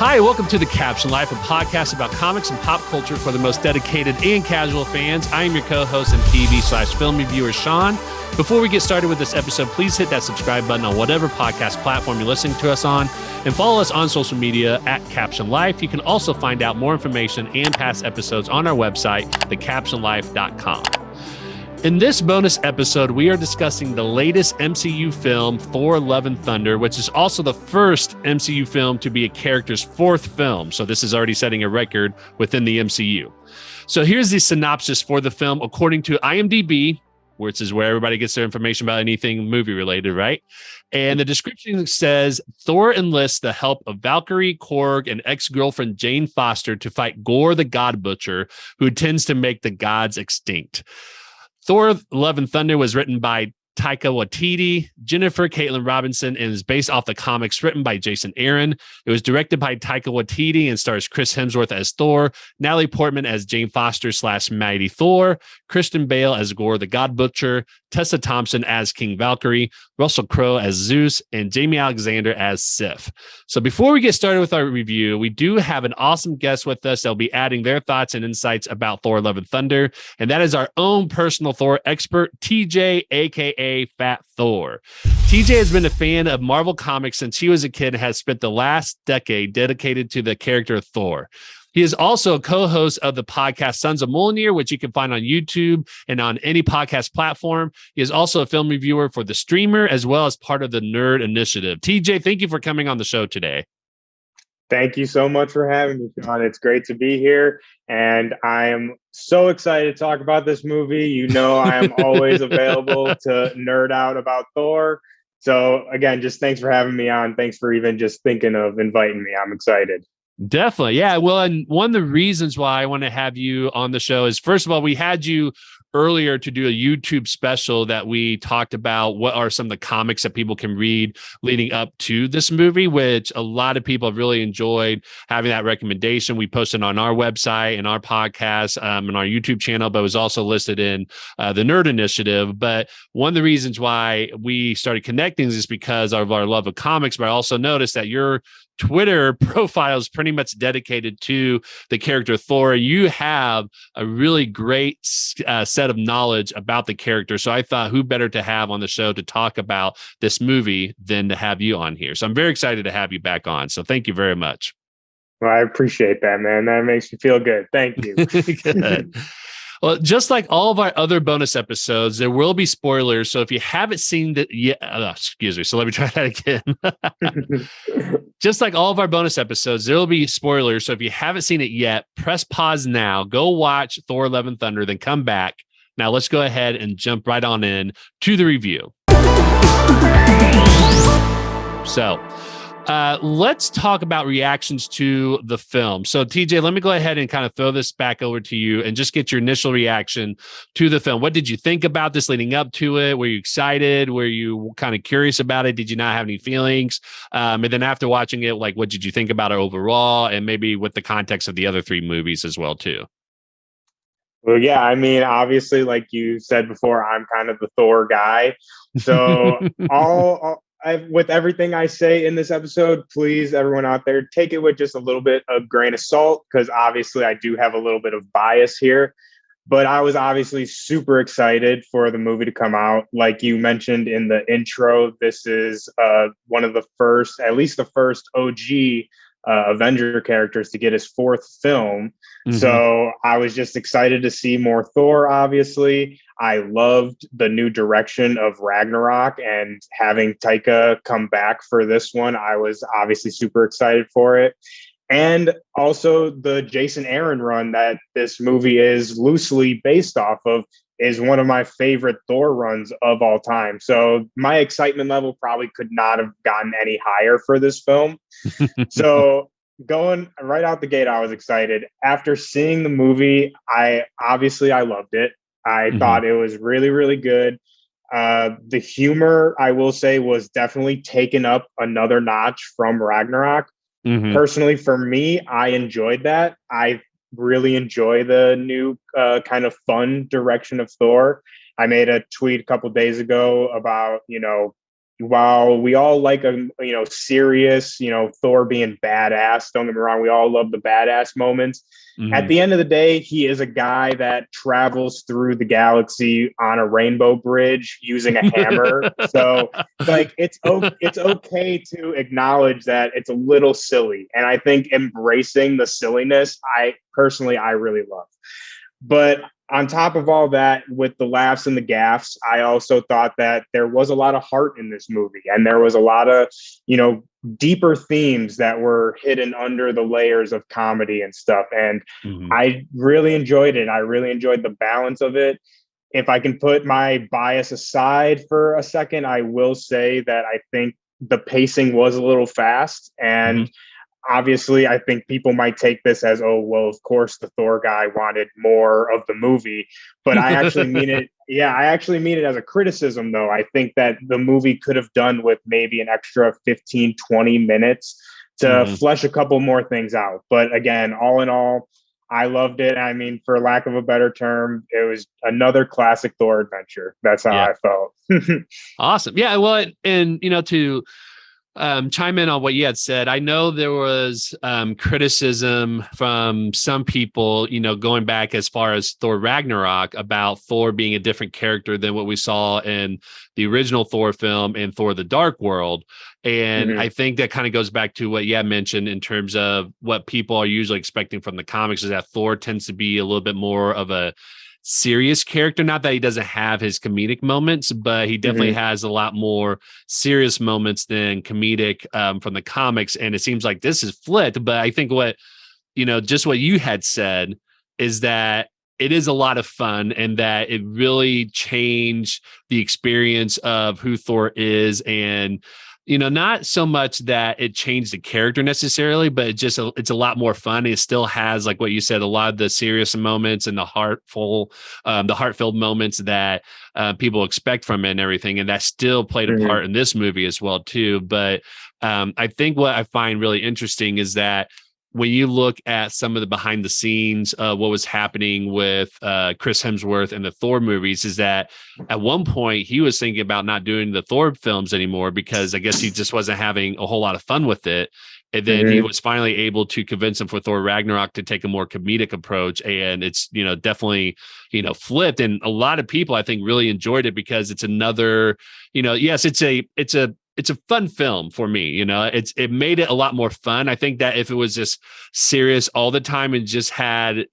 Hi, welcome to The Caption Life, a podcast about comics and pop culture for the most dedicated and casual fans. I am your co-host and TV/film reviewer, Sean. Before we get started with this episode, please hit that subscribe button on whatever podcast platform you're listening to us on, and follow us on social media at Caption Life. You can also find out more information and past episodes on our website, thecaptionlife.com. In this bonus episode, we are discussing the latest MCU film, Thor: Love and Thunder, which is also the first MCU film to be a character's fourth film. So this is already setting a record within the MCU. So here's the synopsis for the film according to IMDb, which is where everybody gets their information about anything movie related, right? And the description says, Thor enlists the help of Valkyrie, Korg, and ex-girlfriend Jane Foster to fight Gore the God Butcher, who tends to make the gods extinct. Thor: Love and Thunder was written by Taika Waititi, Jennifer Caitlin Robinson, and is based off the comics written by Jason Aaron. It was directed by Taika Waititi and stars Chris Hemsworth as Thor, Natalie Portman as Jane Foster / Mighty Thor, Kristen Bale as Gore the God Butcher, Tessa Thompson as King Valkyrie, Russell Crowe as Zeus, and Jamie Alexander as Sif. So before we get started with our review, we do have an awesome guest with us. They'll be adding their thoughts and insights about Thor: Love and Thunder, and that is our own personal Thor expert, TJ, a.k.a. Fat Thor. TJ has been a fan of Marvel Comics since he was a kid and has spent the last decade dedicated to the character of Thor. He is also a co-host of the podcast Sons of Mjolnir, which you can find on YouTube and on any podcast platform. He is also a film reviewer for the Streamr, as well as part of the Nerd Initiative. TJ, thank you for coming on the show today. Thank you so much for having me, Sean. It's great to be here, and I am so excited to talk about this movie. You know, I am always available to nerd out about Thor. So again, just thanks for having me on. Thanks for even just thinking of inviting me. I'm excited. Definitely. Yeah. Well, and one of the reasons why I want to have you on the show is, first of all, we had you earlier to do a YouTube special that we talked about what are some of the comics that people can read leading up to this movie, which a lot of people have really enjoyed having that recommendation. We posted on our website and our podcast and our YouTube channel, but it was also listed in the Nerd Initiative. But one of the reasons why we started connecting is because of our love of comics, but I also noticed that your Twitter profile is pretty much dedicated to the character Thor. You have a really great set of knowledge about the character. So I thought who better to have on the show to talk about this movie than to have you on here. So I'm very excited to have you back on. So thank you very much. Well, I appreciate that, man. That makes me feel good. Thank you. Good. Well, just like all of our other bonus episodes, there will be spoilers. So if you haven't seen that yet, excuse me. So let me try that again. Just like all of our bonus episodes, there will be spoilers. So if you haven't seen it yet, press pause now, go watch Thor: Love and Thunder, then come back. Now let's go ahead and jump right on in to the review. So let's talk about reactions to the film. So TJ, let me go ahead and kind of throw this back over to you and just get your initial reaction to the film. What did you think about this leading up to it? Were you excited? Were you kind of curious about it? Did you not have any feelings? And then after watching it, like, what did you think about it overall? And maybe with the context of the other three movies as well, too. Well, yeah, I mean, obviously, like you said before, I'm kind of the Thor guy. So with everything I say in this episode, please, everyone out there, take it with just a little bit of grain of salt, because obviously I do have a little bit of bias here. But I was obviously super excited for the movie to come out. Like you mentioned in the intro, this is one of the first, at least the first OG Avenger characters to get his fourth film. Mm-hmm. So I was just excited to see more Thor, obviously. I loved the new direction of Ragnarok, and having Taika come back for this one, I was obviously super excited for it. And also the Jason Aaron run that this movie is loosely based off of is one of my favorite Thor runs of all time. So my excitement level probably could not have gotten any higher for this film. So going right out the gate, I was excited. After seeing the movie, I loved it. I thought it was really, really good. The humor, I will say, was definitely taken up another notch from Ragnarok. Personally, for me, I enjoyed that. I really enjoy the new kind of fun direction of Thor. I made a tweet a couple days ago about, while we all like a serious, Thor being badass, don't get me wrong, we all love the badass moments. At the end of the day, he is a guy that travels through the galaxy on a rainbow bridge using a hammer. So like it's okay to acknowledge that it's a little silly. And I think embracing the silliness, I really love. But on top of all that, with the laughs and the gaffes, I also thought that there was a lot of heart in this movie, and there was a lot of, deeper themes that were hidden under the layers of comedy and stuff. And I really enjoyed it. I really enjoyed the balance of it. If I can put my bias aside for a second, I will say that I think the pacing was a little fast. And obviously, I think people might take this as, oh, well, of course, the Thor guy wanted more of the movie. But I actually mean it. Yeah, I actually mean it as a criticism, though. I think that the movie could have done with maybe an extra 15, 20 minutes to flesh a couple more things out. But again, all in all, I loved it. I mean, for lack of a better term, it was another classic Thor adventure. That's how I felt. Awesome. Yeah. Well, and, to chime in on what you had said, I know there was criticism from some people, going back as far as Thor Ragnarok, about Thor being a different character than what we saw in the original Thor film and Thor the Dark World. And I think that kind of goes back to what you had mentioned in terms of what people are usually expecting from the comics, is that Thor tends to be a little bit more of a serious character. Not that he doesn't have his comedic moments, but he definitely has a lot more serious moments than comedic from the comics. And it seems like this is flipped. But I think what, just what you had said is that it is a lot of fun, and that it really changed the experience of who Thor is. And not so much that it changed the character necessarily, but it's a lot more fun. It still has, like what you said, a lot of the serious moments and the heartfelt moments that people expect from it and everything. And that still played a part in this movie as well, too. But I think what I find really interesting is that when you look at some of the behind the scenes, what was happening with Chris Hemsworth and the Thor movies, is that at one point he was thinking about not doing the Thor films anymore because I guess he just wasn't having a whole lot of fun with it. And then he was finally able to convince him for Thor Ragnarok to take a more comedic approach. And it's, definitely, flipped. And a lot of people, I think, really enjoyed it because it's another, yes, it's a fun film for me. It made it a lot more fun. I think that if it was just serious all the time and just had,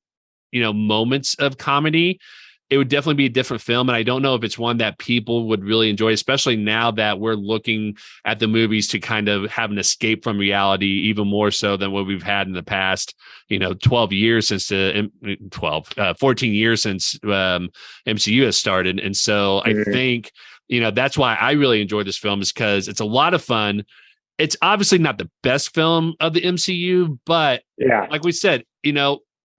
moments of comedy, it would definitely be a different film. And I don't know if it's one that people would really enjoy, especially now that we're looking at the movies to kind of have an escape from reality, even more so than what we've had in the past, 12 years since 14 years since MCU has started. And so I think, that's why I really enjoy this film, is because it's a lot of fun. It's obviously not the best film of the MCU, but like we said,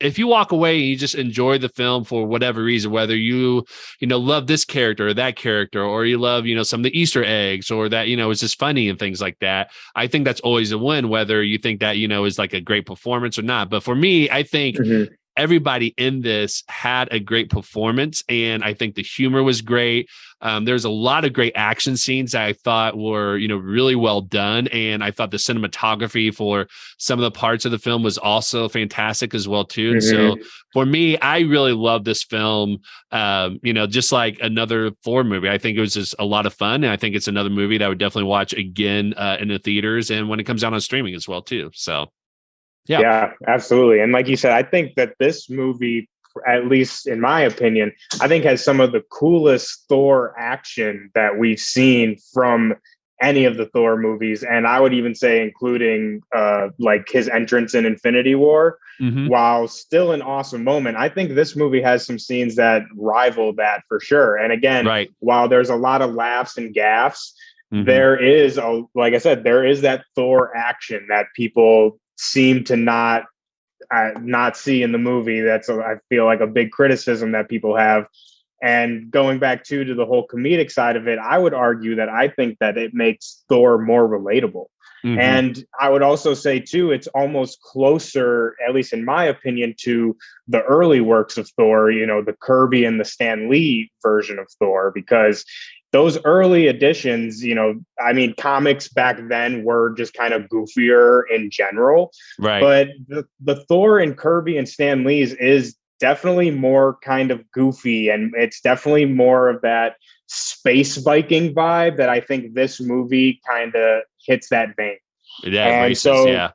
if you walk away and you just enjoy the film for whatever reason, whether you love this character or that character, or you love, some of the Easter eggs, or that, it's just funny and things like that, I think that's always a win, whether you think that, is like a great performance or not. But for me, I think everybody in this had a great performance, and I think the humor was great. There's a lot of great action scenes that I thought were, really well done. And I thought the cinematography for some of the parts of the film was also fantastic as well, too. And so for me, I really love this film, just like another Thor movie. I think it was just a lot of fun. And I think it's another movie that I would definitely watch again in the theaters and when it comes out on streaming as well, too. So, yeah, absolutely. And like you said, I think that this movie, at least in my opinion, I think has some of the coolest Thor action that we've seen from any of the Thor movies. And I would even say including like his entrance in Infinity War, while still an awesome moment. I think this movie has some scenes that rival that for sure. And again, while there's a lot of laughs and gaffes, there is, like I said, there is that Thor action that people seem to not see in the movie. That's I feel like a big criticism that people have. And going back to the whole comedic side of it, I would argue that I think that it makes Thor more relatable. And I would also say too, it's almost closer, at least in my opinion, to the early works of Thor, the Kirby and the Stan Lee version of Thor, because those early editions, I mean, comics back then were just kind of goofier in general. Right. But the Thor and Kirby and Stan Lee's is definitely more kind of goofy, and it's definitely more of that space Viking vibe that I think this movie kind of hits that vein. Yeah, And races. so Yeah.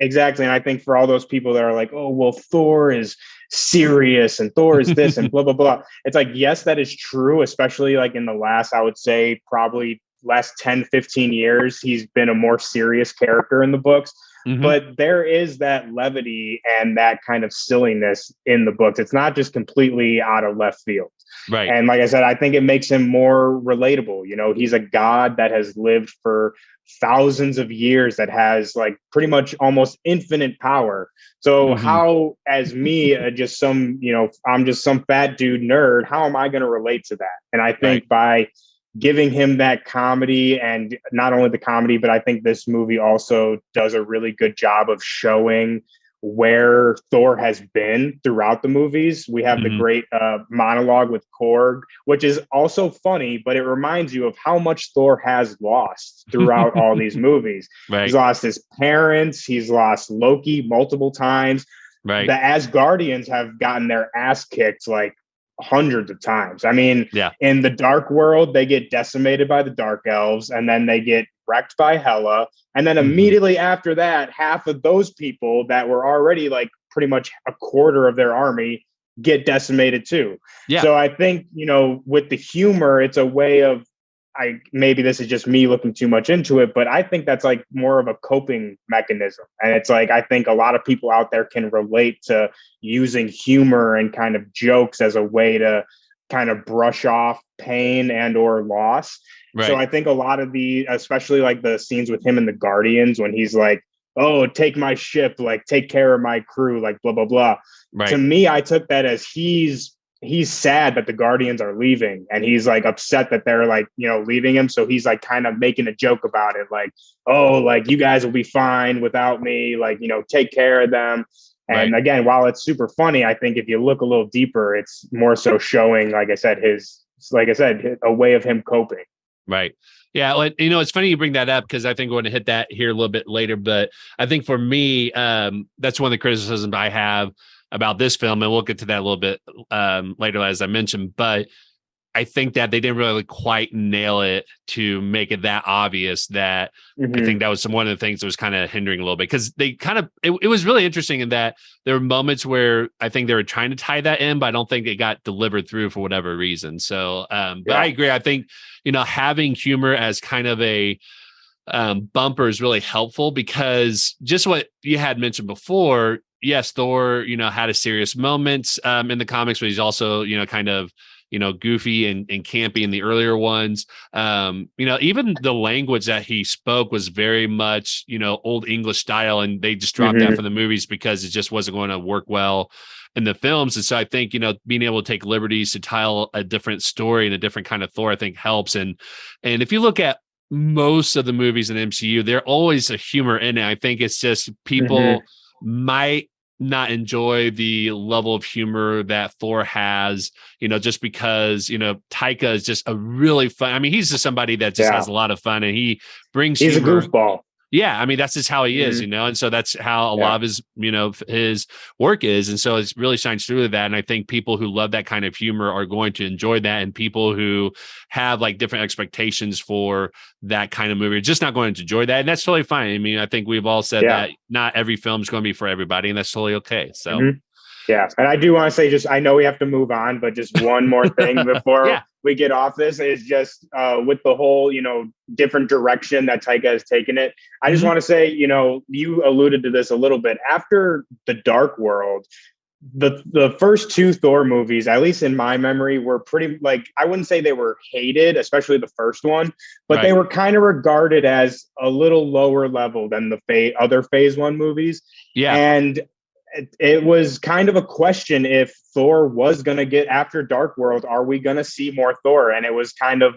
exactly. And I think for all those people that are like, oh, well, Thor is serious and Thor is this and blah, blah, blah. It's like, yes, that is true, especially like in the last, I would say, probably last 10, 15 years, he's been a more serious character in the books. But there is that levity and that kind of silliness in the books. It's not just completely out of left field. Right. And like I said, I think it makes him more relatable. He's a god that has lived for thousands of years, that has like pretty much almost infinite power. So how, as me, I'm just some fat dude nerd, how am I going to relate to that? And I think by giving him that comedy, and not only the comedy, but I think this movie also does a really good job of showing where Thor has been throughout the movies. We have the great monologue with Korg, which is also funny, but it reminds you of how much Thor has lost throughout all these movies. Right. He's lost his parents. He's lost Loki multiple times. Right. The Asgardians have gotten their ass kicked like hundreds of times. I mean, in the Dark World, they get decimated by the Dark Elves, and then they get wrecked by Hela. And then immediately after that, half of those people that were already like pretty much a quarter of their army get decimated too. Yeah. So I think, with the humor, it's a way of, maybe this is just me looking too much into it, but I think that's like more of a coping mechanism. And it's like, I think a lot of people out there can relate to using humor and kind of jokes as a way to kind of brush off pain and or loss. Right. So I think a lot of especially like the scenes with him and the Guardians, when he's like, oh, take my ship, like take care of my crew, like blah, blah, blah. Right. To me, I took that as he's sad that the Guardians are leaving, and he's like upset that they're like, leaving him. So he's like kind of making a joke about it. Like, oh, like you guys will be fine without me. Like, take care of them. And again, while it's super funny, I think if you look a little deeper, it's more so showing, like I said, a way of him coping. Right. Yeah. Well, it's funny you bring that up, because I think we're going to hit that here a little bit later. But I think for me, that's one of the criticisms I have about this film, and we'll get to that a little bit later, as I mentioned. But I think that they didn't really quite nail it to make it that obvious. That I think that was one of the things that was kind of hindering a little bit, because they kind of it was really interesting in that there were moments where I think they were trying to tie that in, but I don't think it got delivered through for whatever reason. So, but I agree. I think having humor as kind of a bumper is really helpful, because just what you had mentioned before. Yes, Thor, had a serious moments in the comics, but he's also, kind of, goofy and campy in the earlier ones. Even the language that he spoke was very much, old English style, and they just dropped that from the movies because it just wasn't going to work well in the films. And so I think, being able to take liberties to tell a different story and a different kind of Thor, I think helps. And if you look at most of the movies in MCU, there's always a humor in it. I think it's just people might not enjoy the level of humor that Thor has, just because, Taika is just a really fun. I mean, he's just somebody that just has a lot of fun, and he's humor. A goofball. Yeah, I mean, that's just how he is, and so that's how a lot of his, his work is. And so it really shines through that. And I think people who love that kind of humor are going to enjoy that. And people who have like different expectations for that kind of movie are just not going to enjoy that. And that's totally fine. I mean, I think we've all said that not every film is going to be for everybody, and that's totally okay. So. Yeah. And I do want to say, I know we have to move on, but just one more thing before we get off this is just with the whole, different direction that Taika has taken it. I just want to say, you alluded to this a little bit. After The Dark World, the first two Thor movies, at least in my memory, were pretty, like, I wouldn't say they were hated, especially the first one, but they were kind of regarded as a little lower level than the other Phase 1 movies. Yeah. And it was kind of a question if Thor was going to get, after Dark World, are we going to see more Thor? And it was kind of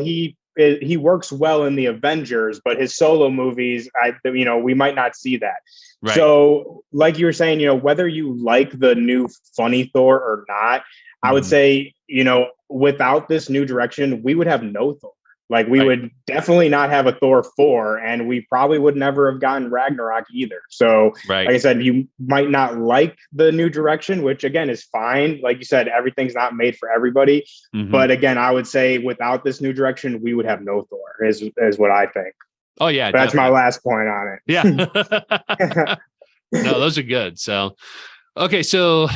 he he works well in the Avengers, but his solo movies, we might not see that. Right. So, like you were saying, whether you like the new funny Thor or not, I would say, without this new direction, we would have no Thor. Like we would definitely not have a Thor 4, and we probably would never have gotten Ragnarok either. So, like I said, you might not like the new direction, which again is fine. Like you said, everything's not made for everybody. But again, I would say without this new direction, we would have no Thor, is what I think. Oh yeah, but that's my last point on it. Yeah. No, those are good. So, okay, so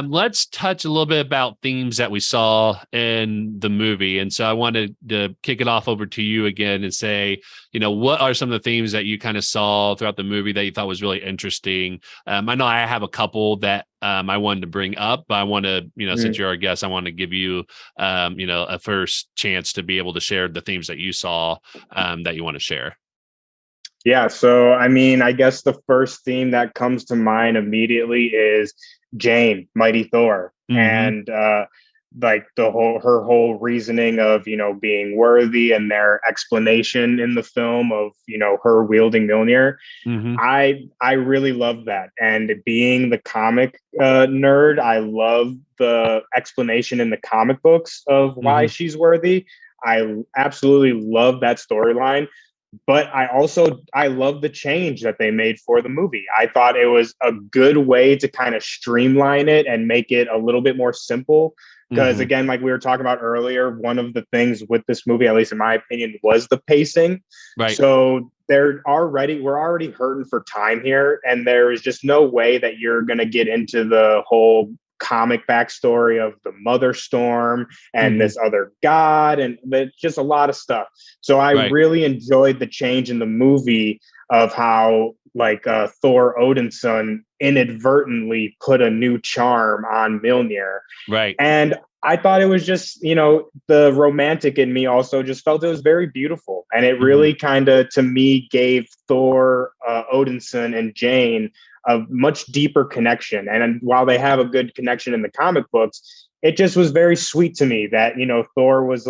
let's touch a little bit about themes that we saw in the movie. And so I wanted to kick it off over to you again and say, what are some of the themes that you kind of saw throughout the movie that you thought was really interesting? I know I have a couple that I wanted to bring up, but I want to, since you're our guest, I want to give you, a first chance to be able to share the themes that you saw that you want to share. Yeah. So, I guess the first theme that comes to mind immediately is Jane, Mighty Thor. And like her whole reasoning of, being worthy, and their explanation in the film of, her wielding Mjolnir. I really love that. And being the comic nerd, I love the explanation in the comic books of why she's worthy. I absolutely love that storyline. But I love the change that they made for the movie. I thought it was a good way to kind of streamline it and make it a little bit more simple. Because again, like we were talking about earlier, one of the things with this movie, at least in my opinion, was the pacing. Right. So we're already hurting for time here. And there is just no way that you're going to get into the whole comic backstory of the Mother Storm and this other god, and just a lot of stuff. So I really enjoyed the change in the movie of how Thor Odinson inadvertently put a new charm on Mjolnir. Right. And I thought it was just, the romantic in me also just felt it was very beautiful. And it really kind of, to me, gave Thor, Odinson, and Jane a much deeper connection. And while they have a good connection in the comic books, it just was very sweet to me that, Thor was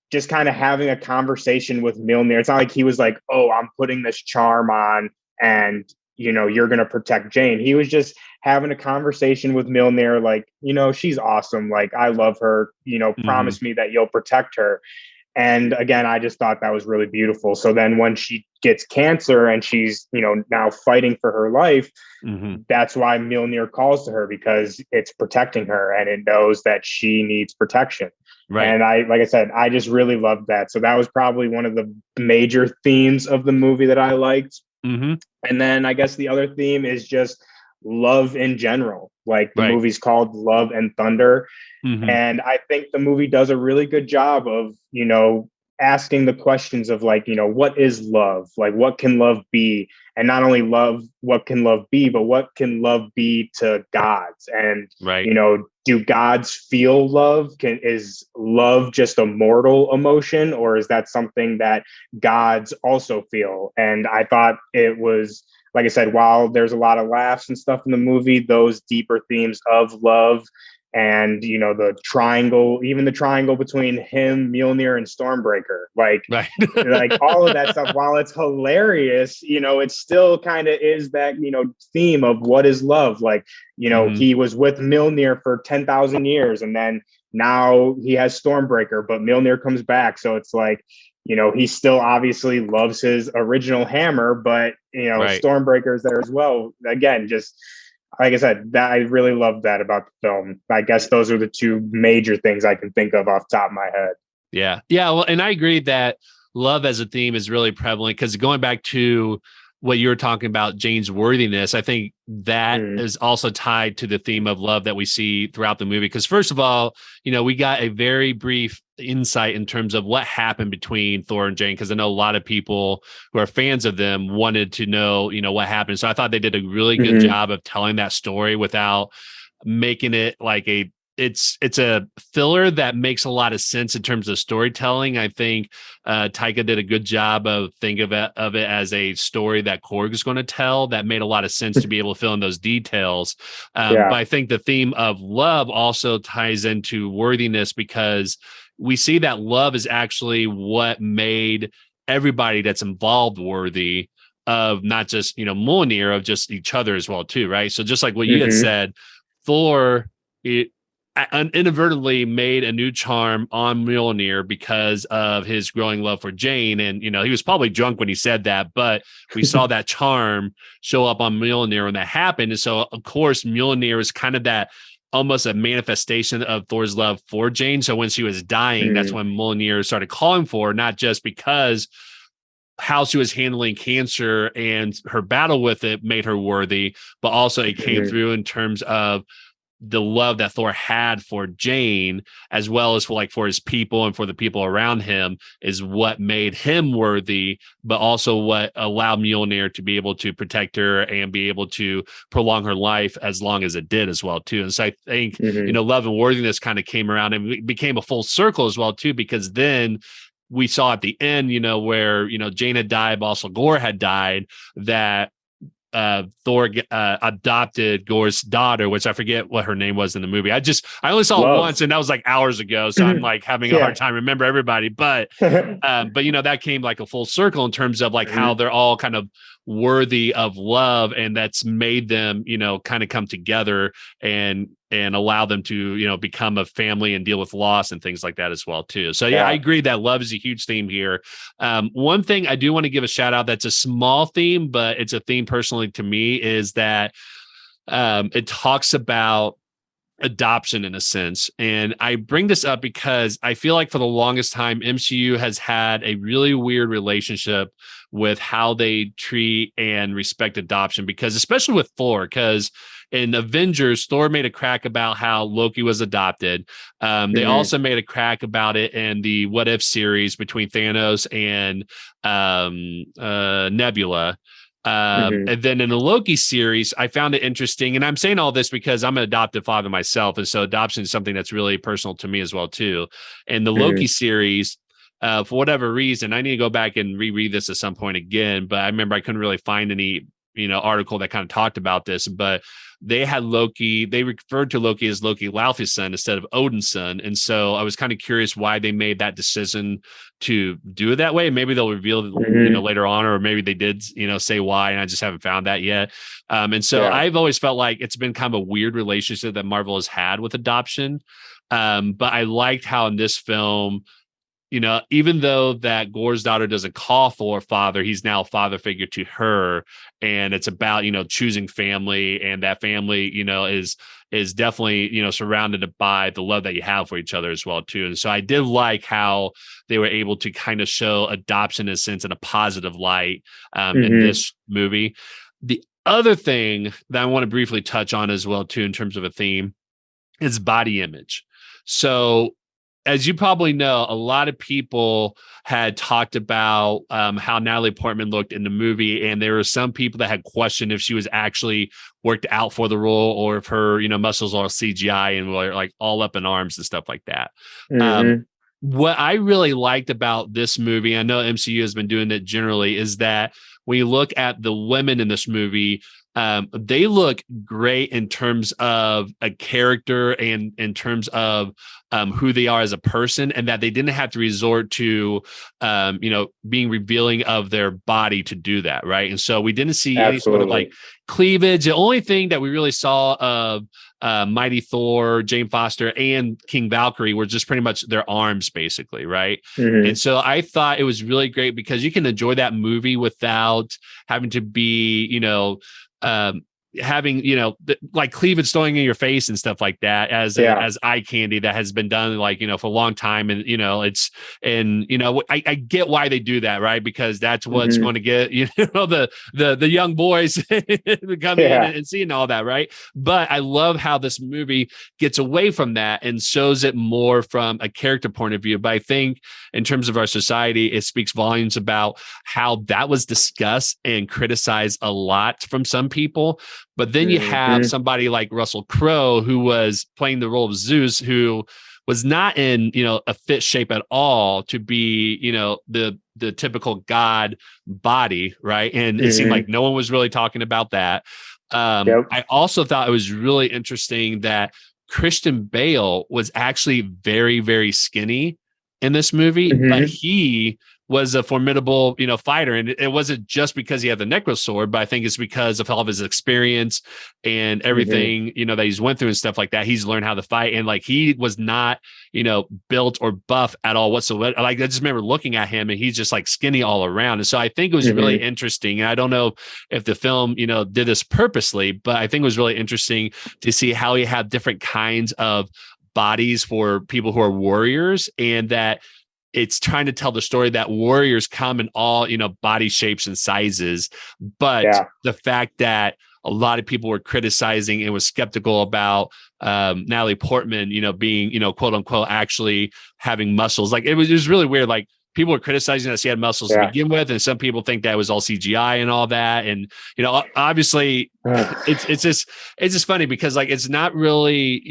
just kind of having a conversation with Mjolnir. It's not like he was like, oh, I'm putting this charm on and, you're going to protect Jane. He was just having a conversation with Mjolnir, she's awesome. I love her, promise me that you'll protect her. And again, I just thought that was really beautiful. So then when she gets cancer and she's, now fighting for her life, that's why Mjolnir calls to her, because it's protecting her and it knows that she needs protection. Right. And like I said, I just really loved that. So that was probably one of the major themes of the movie that I liked. And then I guess the other theme is just love in general. The movie's called Love and Thunder. And I think the movie does a really good job of, asking the questions of what is love? What can love be? And not only love, what can love be, but what can love be to gods? And, do gods feel love? Is love just a mortal emotion, or is that something that gods also feel? And I thought it was, like I said, while there's a lot of laughs and stuff in the movie, those deeper themes of love and, the triangle between him, Mjolnir, and Stormbreaker, all of that stuff, while it's hilarious, it still kind of is that, theme of what is love. He was with Mjolnir for 10,000 years, and then now he has Stormbreaker, but Mjolnir comes back. So it's he still obviously loves his original hammer, but, Stormbreaker's there as well. Again, just like I said, that I really loved that about the film. I guess those are the two major things I can think of off the top of my head. Yeah. Yeah. Well, and I agree that love as a theme is really prevalent, because going back to what you were talking about, Jane's worthiness, I think that is also tied to the theme of love that we see throughout the movie. Because first of all, we got a very brief insight in terms of what happened between Thor and Jane, because I know a lot of people who are fans of them wanted to know, what happened. So I thought they did a really good job of telling that story without making it it's a filler that makes a lot of sense in terms of storytelling. I think Taika did a good job of thinking of it as a story that Korg is going to tell that made a lot of sense to be able to fill in those details. But I think the theme of love also ties into worthiness, because we see that love is actually what made everybody that's involved worthy of not just, Mjolnir, of just each other as well too, right? So just like what you had said, Thor inadvertently made a new charm on Mjolnir because of his growing love for Jane. And, he was probably drunk when he said that, but we saw that charm show up on Mjolnir when that happened. And so, of course, Mjolnir is kind of that almost a manifestation of Thor's love for Jane. So when she was dying, that's when Mjolnir started calling for her, not just because how she was handling cancer and her battle with it made her worthy, but also it came through in terms of the love that Thor had for Jane, as well as for his people and for the people around him, is what made him worthy, but also what allowed Mjolnir to be able to protect her and be able to prolong her life as long as it did as well too. And so I think, love and worthiness kind of came around and became a full circle as well too, because then we saw at the end, where, Jane had died, but also Gore had died, that Thor adopted Gore's daughter, which I forget what her name was in the movie. I only saw it once, and that was like hours ago. So I'm like having a hard time remember everybody. But that came like a full circle in terms of like how they're all kind of worthy of love, and that's made them, kind of come together and allow them to, become a family and deal with loss and things like that as well too. So I agree that love is a huge theme here. One thing I do want to give a shout out, that's a small theme, but it's a theme personally to me, is that it talks about adoption in a sense. And I bring this up because I feel like for the longest time, MCU has had a really weird relationship with how they treat and respect adoption, because especially with Thor, because in Avengers, Thor made a crack about how Loki was adopted. They also made a crack about it in the What If series between Thanos and Nebula. And then in the Loki series, I found it interesting. And I'm saying all this because I'm an adoptive father myself. And so adoption is something that's really personal to me as well, too. And the Loki series, for whatever reason, I need to go back and reread this at some point again. But I remember I couldn't really find any, article that kind of talked about this. But they had Loki, they referred to Loki as Loki Laufey's son instead of Odin's son. And so I was kind of curious why they made that decision to do it that way. Maybe they'll reveal later on, or maybe they did, say why, and I just haven't found that yet. And so I've always felt like it's been kind of a weird relationship that Marvel has had with adoption. But I liked how in this film, even though that Gore's daughter doesn't call Thor father, he's now a father figure to her. And it's about, choosing family, and that family, is definitely, surrounded by the love that you have for each other as well, too. And so I did like how they were able to kind of show adoption in a sense in a positive light in this movie. The other thing that I want to briefly touch on as well, too, in terms of a theme, is body image. So as you probably know, a lot of people had talked about how Natalie Portman looked in the movie, and there were some people that had questioned if she was actually worked out for the role, or if her, muscles are CGI and were like all up in arms and stuff like that. What I really liked about this movie, I know MCU has been doing it generally, is that when you look at the women in this movie, they look great in terms of a character and in terms of who they are as a person, and that they didn't have to resort to, being revealing of their body to do that. Right. And so we didn't see any sort of like cleavage. The only thing that we really saw of Mighty Thor, Jane Foster, and King Valkyrie were just pretty much their arms, basically. Right. And so I thought it was really great because you can enjoy that movie without having to be, having like cleavage throwing in your face and stuff like that as eye candy that has been done for a long time. And I get why they do that, right? Because that's what's going to get the young boys coming in and seeing all that, right? But I love how this movie gets away from that and shows it more from a character point of view. But I think in terms of our society, it speaks volumes about how that was discussed and criticized a lot from some people. But then you have somebody like Russell Crowe, who was playing the role of Zeus, who was not in, a fit shape at all to be, the typical God body. Right. And it seemed like no one was really talking about that. I also thought it was really interesting that Christian Bale was actually very, very skinny in this movie, but Mhm. he was a formidable, fighter. And it wasn't just because he had the necro sword, but I think it's because of all of his experience and Mhm. everything, that he's went through and stuff like that. He's learned how to fight. And like, he was not, built or buff at all whatsoever. Like, I just remember looking at him and he's just like skinny all around. And so I think it was really Mhm. interesting. And I don't know if the film, did this purposely, but I think it was really interesting to see how he had different kinds of bodies for people who are warriors, and that it's trying to tell the story that warriors come in all, body shapes and sizes. But Yeah. the fact that a lot of people were criticizing and was skeptical about Natalie Portman, being, quote unquote, actually having muscles. Like, it was just really weird. Like, people were criticizing that she had muscles to Yeah. begin with, and some people think that was all CGI and all that. And obviously, it's just funny because like it's not really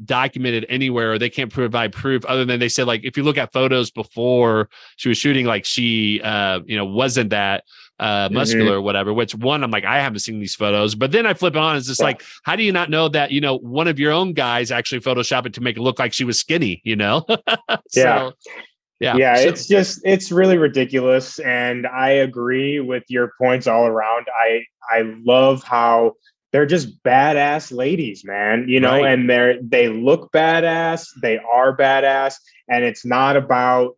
documented anywhere, or they can't provide proof other than they said, like, if you look at photos before she was shooting, like she wasn't that muscular Mhm. or whatever. Which one, I'm like, I haven't seen these photos, but then I flip it on. It's just Yeah. like, how do you not know that one of your own guys actually photoshopped it to make it look like she was skinny? Yeah. So yeah. Yeah, So it's really ridiculous, and I agree with your points all around. I love how they're just badass ladies, man, right, and they look badass, they are badass, and it's not about,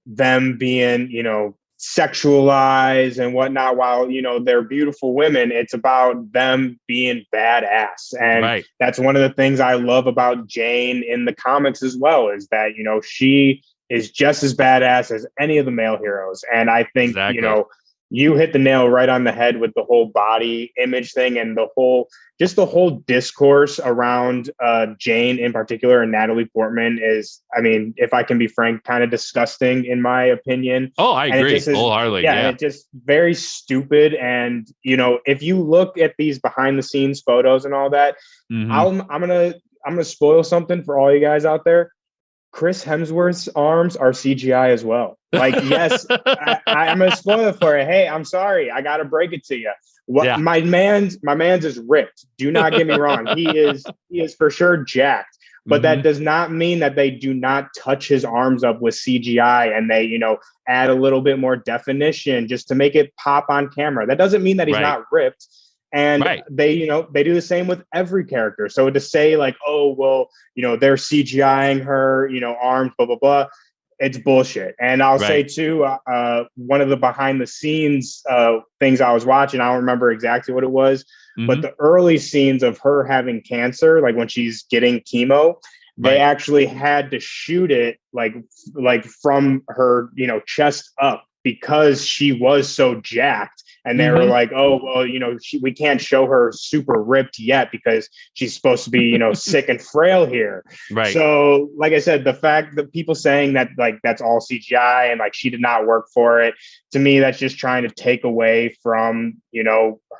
them being, sexualized and whatnot while, they're beautiful women. It's about them being badass. And right, that's one of the things I love about Jane in the comics as well, is that, she is just as badass as any of the male heroes. And I think, exactly, you hit the nail right on the head with the whole body image thing and the whole discourse around Jane in particular and Natalie Portman is, I mean, if I can be frank, kind of disgusting in my opinion. oh, I And it agree just is, wholeheartedly, yeah, and yeah. it just very stupid. And, if you look at these behind the scenes photos and all that, Mm-hmm. I'm gonna spoil something for all you guys out there. Chris Hemsworth's arms are CGI as well. Like, yes, I'm gonna spoil it for you. Hey, I'm sorry, I gotta break it to you. What Yeah. my man's is ripped. Do not get me wrong. He is for sure jacked, but that Mm-hmm. does not mean that they do not touch his arms up with CGI and they, add a little bit more definition just to make it pop on camera. That doesn't mean that he's Right. not ripped. And Right. they do the same with every character. So to say like, oh, well, they're CGIing her, arms, blah, blah, blah. It's bullshit. And I'll say Right. too, one of the behind the scenes things I was watching, I don't remember exactly what it was, but Mm-hmm. the early scenes of her having cancer, like when she's getting chemo, they Right. actually had to shoot it like from her, chest up because she was so jacked. And they were Mm-hmm. like, oh, well, we can't show her super ripped yet because she's supposed to be, sick and frail here. Right. So, like I said, the fact that people saying that like that's all CGI and like she did not work for it, to me, that's just trying to take away from,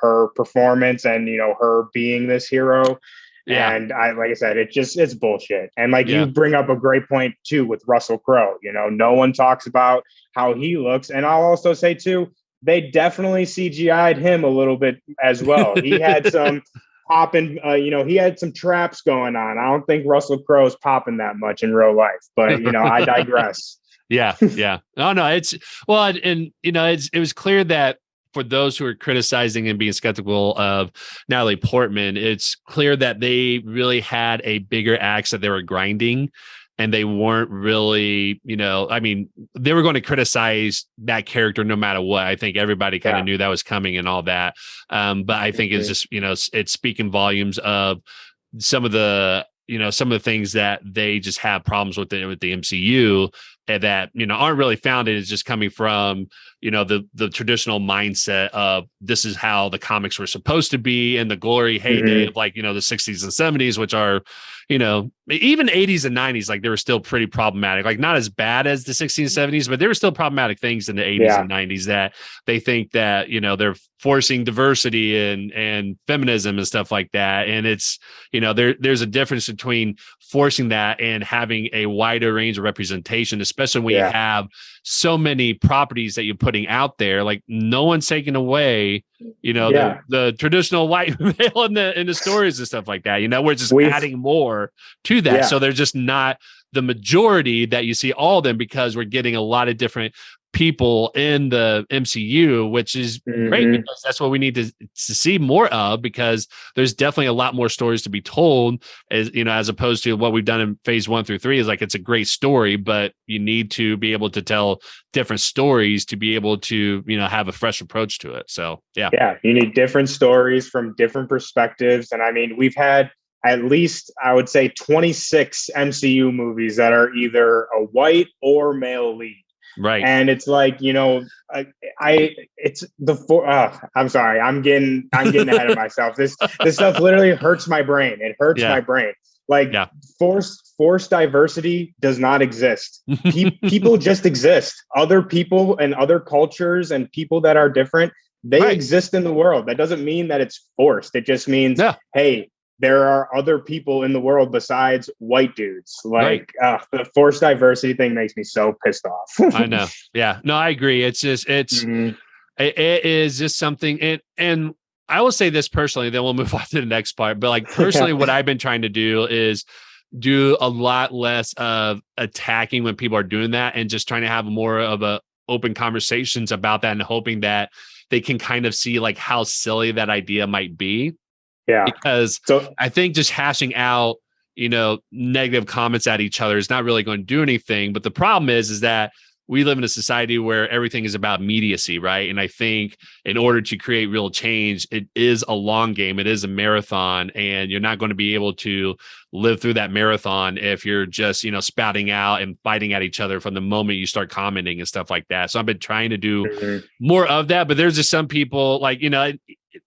her performance and, her being this hero. Yeah. And like I said, it's bullshit. And like you Yeah. bring up a great point too with Russell Crowe. No one talks about how he looks. And I'll also say too, they definitely CGI'd him a little bit as well. He had some popping, he had some traps going on. I don't think Russell Crowe's popping that much in real life, but I digress. Yeah. Yeah. Oh no, it's well, and it was clear that for those who are criticizing and being skeptical of Natalie Portman, it's clear that they really had a bigger axe that they were grinding, and they weren't really, I mean, they were going to criticize that character no matter what. I think everybody kind of Yeah. knew that was coming and all that. But I think it's Mhm. just, it's speaking volumes of some of the things that they just have problems with the MCU, and that aren't really founded. Is just coming from the traditional mindset of this is how the comics were supposed to be in the glory heyday Mhm. of like the 60s and 70s, which are even 80s and 90s, like they were still pretty problematic, like not as bad as the 60s and 70s, but there were still problematic things in the 80s Yeah. and 90s that they think that they're forcing diversity and feminism and stuff like that. And it's there's a difference between forcing that and having a wider range of representation, especially when you have so many properties that you're putting out there. Like no one's taking away, the traditional white male in the stories and stuff like that. We're just adding more to that. So they're just not the majority that you see all of them, because we're getting a lot of different people in the MCU, which is great, because that's what we need to see more of, because there's definitely a lot more stories to be told, as opposed to what we've done in phase 1 through 3 is like, it's a great story, but you need to be able to tell different stories to be able to, have a fresh approach to it. So, yeah, you need different stories from different perspectives. And I mean, we've had at least, I would say, 26 MCU movies that are either a white or male lead. Right. And it's like, I'm sorry, I'm getting ahead of myself. This stuff literally hurts my brain. It hurts my brain. Like forced diversity does not exist. People just exist. Other people and other cultures and people that are different, they exist in the world. That doesn't mean that it's forced. It just means, hey, there are other people in the world besides white dudes. Like the forced diversity thing makes me so pissed off. I know. Yeah, no, I agree. It's just, it is just something. And I will say this personally, then we'll move on to the next part. But like personally, what I've been trying to do is do a lot less of attacking when people are doing that, and just trying to have more of a open conversations about that, and hoping that they can kind of see like how silly that idea might be. Yeah, because I think just hashing out, negative comments at each other is not really going to do anything. But the problem is that we live in a society where everything is about immediacy, right? And I think in order to create real change, it is a long game. It is a marathon, and you're not going to be able to live through that marathon if you're just, spouting out and fighting at each other from the moment you start commenting and stuff like that. So I've been trying to do more of that, but there's just some people like,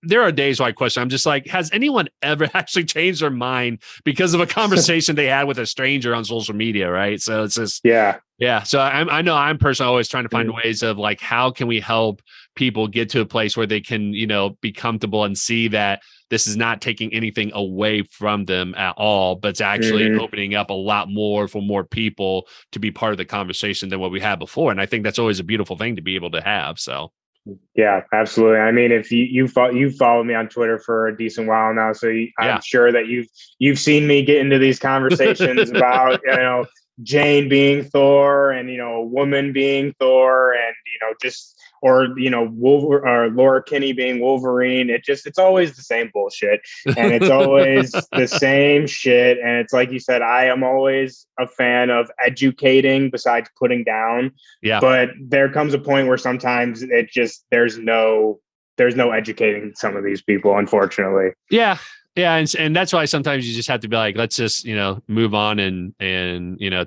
there are days where I question, I'm just like, has anyone ever actually changed their mind because of a conversation they had with a stranger on social media? Right. So it's just, yeah. So I know I'm personally always trying to find ways of like, how can we help people get to a place where they can, be comfortable and see that this is not taking anything away from them at all, but it's actually opening up a lot more for more people to be part of the conversation than what we had before. And I think that's always a beautiful thing to be able to have. So. Yeah, absolutely. I mean, if you followed me on Twitter for a decent while now, so I'm sure that you've seen me get into these conversations about Jane being Thor, and a woman being Thor, and or Laura Kinney being Wolverine. It's always the same bullshit, and it's always the same shit. And it's like you said, I am always a fan of educating besides putting down. Yeah. But there comes a point where sometimes there's no educating some of these people, unfortunately. Yeah. Yeah. And that's why sometimes you just have to be like, let's just, move on and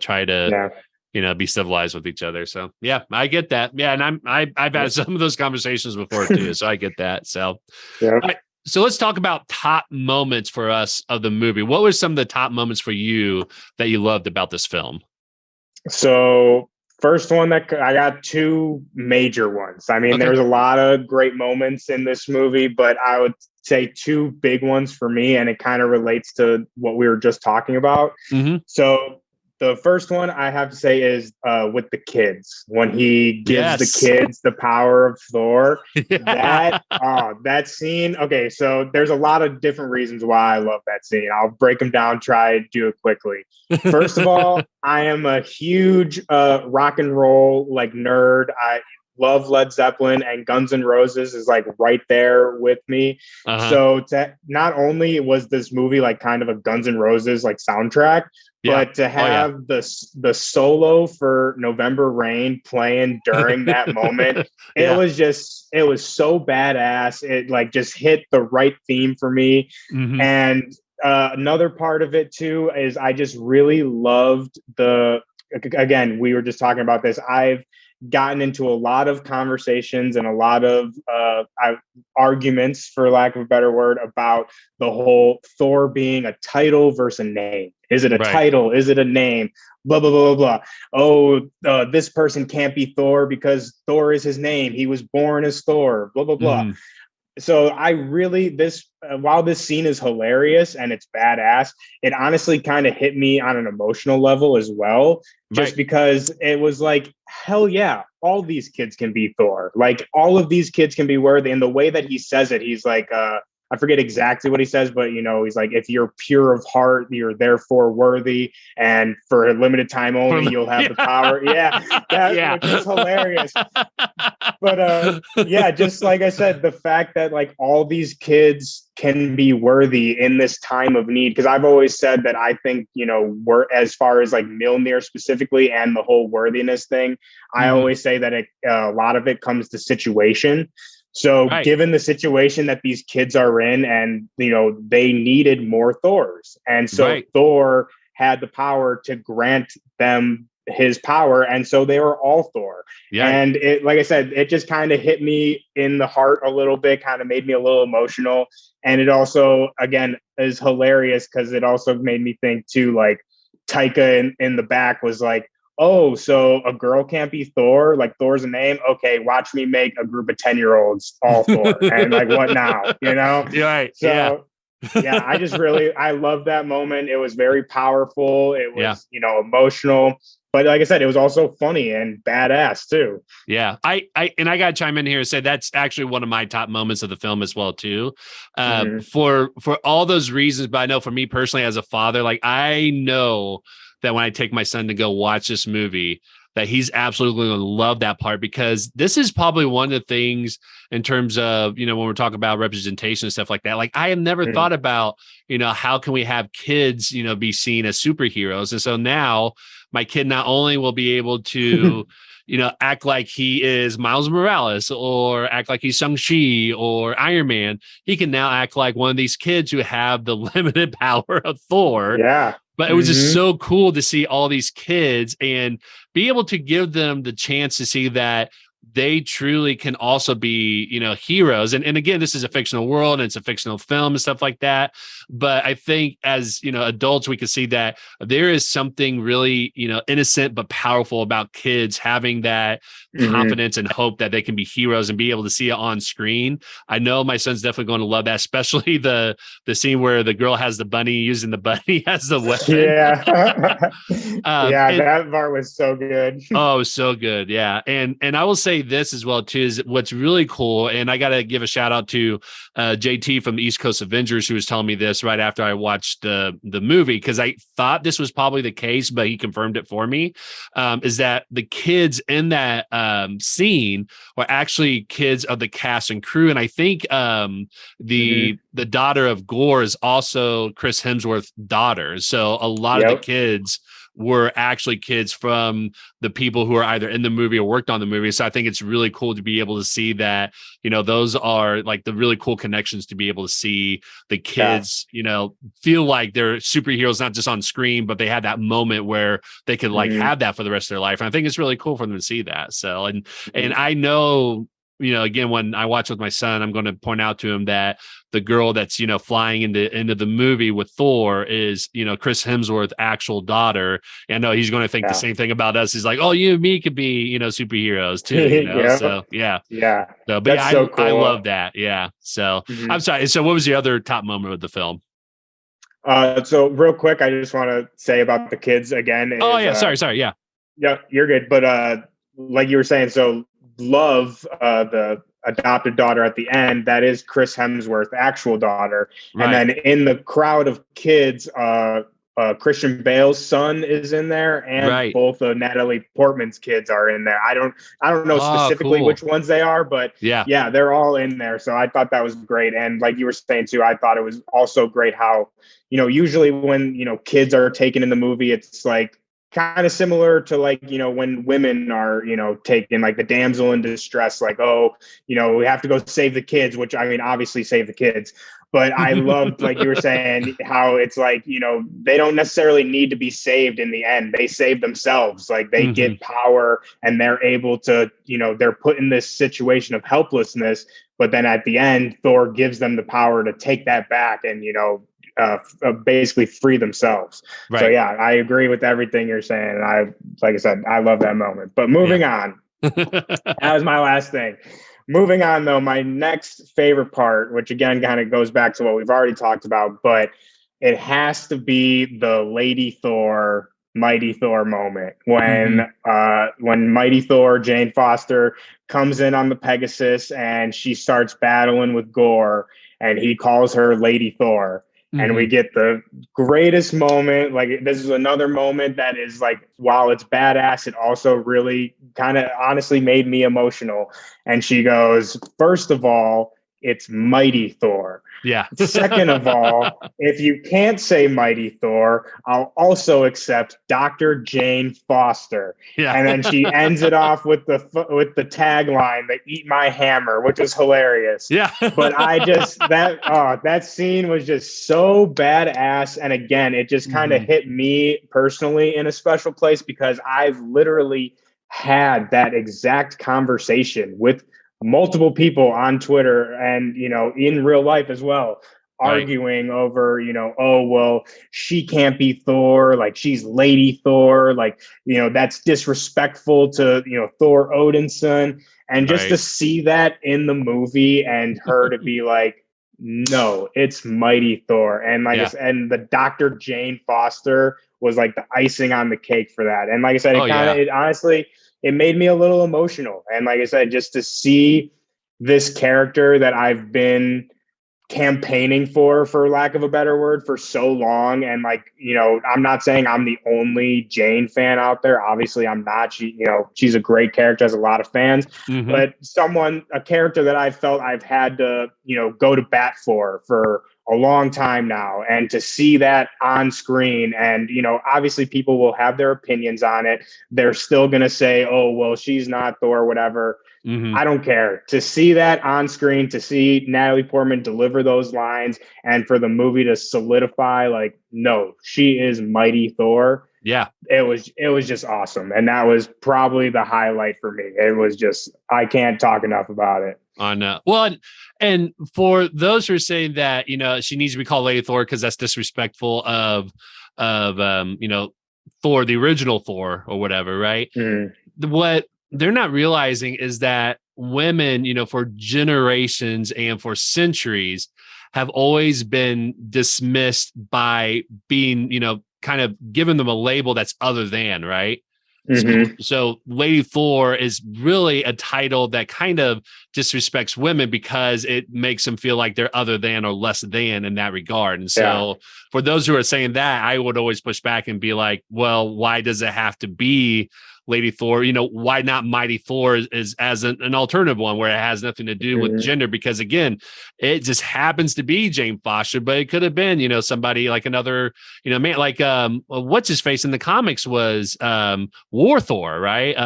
try to, be civilized with each other. So yeah, I get that. Yeah. And I've had some of those conversations before too. So I get that. So, all right, so let's talk about top moments for us of the movie. What were some of the top moments for you that you loved about this film? So first one, that I got two major ones. I mean, there's a lot of great moments in this movie, but I would say two big ones for me, and it kind of relates to what we were just talking about. So the first one I have to say is with the kids, when he gives the kids the power of Thor. That scene. Okay, so there's a lot of different reasons why I love that scene. I'll break them down, try to do it quickly. First of all, I am a huge rock and roll nerd. I love Led Zeppelin, and Guns N' Roses is right there with me. So not only was this movie kind of a Guns N' Roses soundtrack, but to have the solo for November Rain playing during that moment, it was so badass. It just hit the right theme for me. And another part of it too is I just really loved again, we were just talking about this. I've gotten into a lot of conversations and a lot of arguments, for lack of a better word, about the whole Thor being a title versus a name. Is it a title? Is it a name? Blah, blah, blah, blah, blah. Oh, this person can't be Thor because Thor is his name. He was born as Thor, blah, blah, blah. so I really while this scene is hilarious and it's badass, it honestly kind of hit me on an emotional level as well, just Right. because it was like, hell yeah, all these kids can be Thor. Like all of these kids can be worthy. And the way that he says it, he's like, I forget exactly what he says, but he's like, if you're pure of heart, you're therefore worthy, and for a limited time only, you'll have the power. Yeah, which is hilarious. But yeah, just like I said, the fact that like all these kids can be worthy in this time of need, because I've always said that I think we're, as far as like Mjolnir specifically and the whole worthiness thing, I always say that a lot of it comes to situation. So given the situation that these kids are in, and they needed more Thors, and so Thor had the power to grant them his power, and so they were all Thor. And it, like I said, it just kind of hit me in the heart a little bit, kind of made me a little emotional. And it also, again, is hilarious because it also made me think too, like Taika in the back was like, oh, so a girl can't be Thor? Like Thor's a name? Okay, watch me make a group of 10-year-olds all Thor. And like, what now? Right. So yeah, I love that moment. It was very powerful. It was, emotional. But like I said, it was also funny and badass too. Yeah, I gotta chime in here and say that's actually one of my top moments of the film as well too. For all those reasons, but I know for me personally as a father, like I know that when I take my son to go watch this movie, that he's absolutely going to love that part, because this is probably one of the things in terms of, when we're talking about representation and stuff like that. Like I have never thought about, how can we have kids, be seen as superheroes? And so now my kid not only will be able to, act like he is Miles Morales or act like he's Shang-Chi or Iron Man, he can now act like one of these kids who have the limited power of Thor. Yeah. But it was just so cool to see all these kids and be able to give them the chance to see that they truly can also be, heroes. And again, this is a fictional world and it's a fictional film and stuff like that. But I think as, adults, we can see that there is something really, innocent but powerful about kids having that confidence and hope that they can be heroes and be able to see it on screen. I know my son's definitely going to love that, especially the scene where the girl has the bunny using the bunny as the weapon. Yeah. That part was so good. Oh, so good. Yeah. And I will say this as well, too, is what's really cool. And I got to give a shout out to JT from the East Coast Avengers, who was telling me this right after I watched the movie, because I thought this was probably the case, but he confirmed it for me, is that the kids in that scene were actually kids of the cast and crew. And I think the daughter of Gore is also Chris Hemsworth's daughter. So a lot of the kids were actually kids from the people who are either in the movie or worked on the movie. So I think it's really cool to be able to see that, those are like the really cool connections, to be able to see the kids, feel like they're superheroes, not just on screen, but they had that moment where they could like have that for the rest of their life. And I think it's really cool for them to see that. So, and I know, again, when I watch with my son, I'm going to point out to him that the girl that's, flying into the movie with Thor is, Chris Hemsworth's actual daughter. And I know he's going to think the same thing about us. He's like, oh, you and me could be, superheroes too, So, yeah. So, but yeah, so cool. I love that. Yeah. So I'm sorry. So what was the other top moment of the film? So real quick, I just want to say about the kids again. Sorry. Yeah. Yeah, you're good. But like you were saying, so Love, the adopted daughter at the end, that is Chris Hemsworth's actual daughter. Right. And then in the crowd of kids, Christian Bale's son is in there, and both of Natalie Portman's kids are in there. I don't know specifically which ones they are, but yeah, they're all in there. So I thought that was great. And like you were saying too, I thought it was also great how, usually when, kids are taken in the movie, it's like kind of similar to like, when women are, taken, like the damsel in distress, like, oh, we have to go save the kids, which I mean, obviously save the kids. But I loved, like you were saying, how it's like, they don't necessarily need to be saved in the end. They save themselves. Like they get power and they're able to, they're put in this situation of helplessness. But then at the end, Thor gives them the power to take that back and, basically free themselves. Right. So yeah, I agree with everything you're saying. And like I said, I love that moment. But moving on, that was my last thing. moving on though, my next favorite part, which again kind of goes back to what we've already talked about, but it has to be the Lady Thor, Mighty Thor moment when Mighty Thor, Jane Foster, comes in on the Pegasus and she starts battling with Gore, and he calls her Lady Thor. And we get the greatest moment. Like, this is another moment that is like, while it's badass, it also really kind of honestly made me emotional. And she goes, first of all, it's Mighty Thor. Yeah. Second of all, if you can't say Mighty Thor, I'll also accept Dr. Jane Foster. Yeah. And then she ends it off with the tagline, "They eat my hammer," which is hilarious. Yeah. But I just that scene was just so badass. And again, it just kind of hit me personally in a special place, because I've literally had that exact conversation with multiple people on Twitter and, in real life as well, arguing over, oh, well, she can't be Thor. Like, she's Lady Thor. Like, that's disrespectful to, Thor Odinson. And just to see that in the movie and her to be like, no, it's Mighty Thor. And and the Dr. Jane Foster was like the icing on the cake for that. And like I said, it honestly, it made me a little emotional. And like I said, just to see this character that I've been campaigning for lack of a better word, for so long. And I'm not saying I'm the only Jane fan out there. Obviously I'm not. She's a great character, has a lot of fans, but a character that I felt I've had to, go to bat for a long time now. And to see that on screen, and, obviously people will have their opinions on it. They're still going to say, oh, well, she's not Thor, whatever. I don't care. To see that on screen, to see Natalie Portman deliver those lines, and for the movie to solidify, like, no, she is Mighty Thor. Yeah. It was just awesome. And that was probably the highlight for me. It was just, I can't talk enough about it. I know. Well, and for those who are saying that, she needs to be called Lady Thor because that's disrespectful of Thor, the original Thor or whatever, right? What they're not realizing is that women, for generations and for centuries have always been dismissed by being, kind of giving them a label that's other than, right? So Lady Thor is really a title that kind of disrespects women because it makes them feel like they're other than or less than in that regard. And so for those who are saying that, I would always push back and be like, well, why does it have to be Lady Thor? Why not Mighty Thor is as an alternative one where it has nothing to do with gender? Because again, it just happens to be Jane Foster, but it could have been, somebody like another, man, like what's his face in the comics was War Thor, right?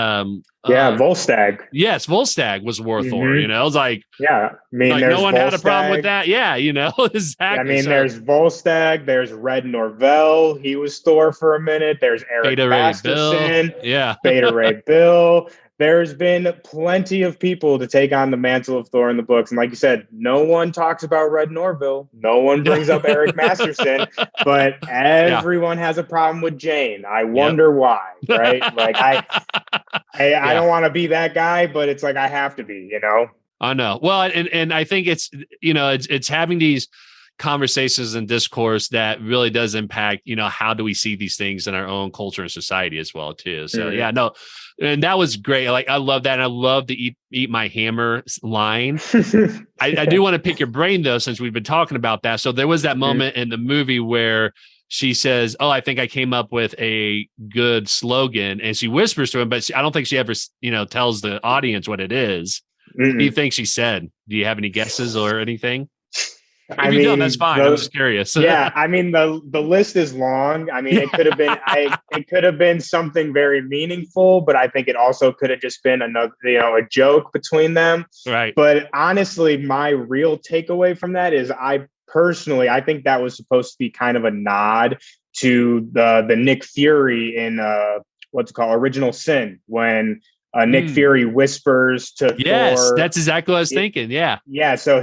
Volstagg. Yes, Volstagg was War Thor. I was like, I mean, like no one had a problem with that. Yeah, exactly. I mean, there's Volstagg, there's Red Norvell. He was Thor for a minute. There's Eric Masterson. Beta Ray Bill. There's been plenty of people to take on the mantle of Thor in the books. And like you said, no one talks about Red Norville. No one brings up Eric Masterson, but everyone has a problem with Jane. I wonder why, right? Like I don't want to be that guy, but it's like, I have to be, I know. Well, and I think it's, it's having these conversations and discourse that really does impact, how do we see these things in our own culture and society as well, too. So, and that was great. Like, I love that. And I love the eat my hammer line. I do want to pick your brain, though, since we've been talking about that. So there was that moment in the movie where she says, oh, I think I came up with a good slogan. And she whispers to him, but I don't think she ever, tells the audience what it is. What do you think she said? Do you have any guesses or anything? If you don't, that's fine. I'm just curious. I mean, the list is long. I mean, it could have been it could have been something very meaningful, but I think it also could have just been another, a joke between them. Right. But honestly, my real takeaway from that is I think that was supposed to be kind of a nod to the Nick Fury in what's it called, Original Sin, when Nick Fury whispers to Thor. That's exactly what I was thinking. Yeah. Yeah. So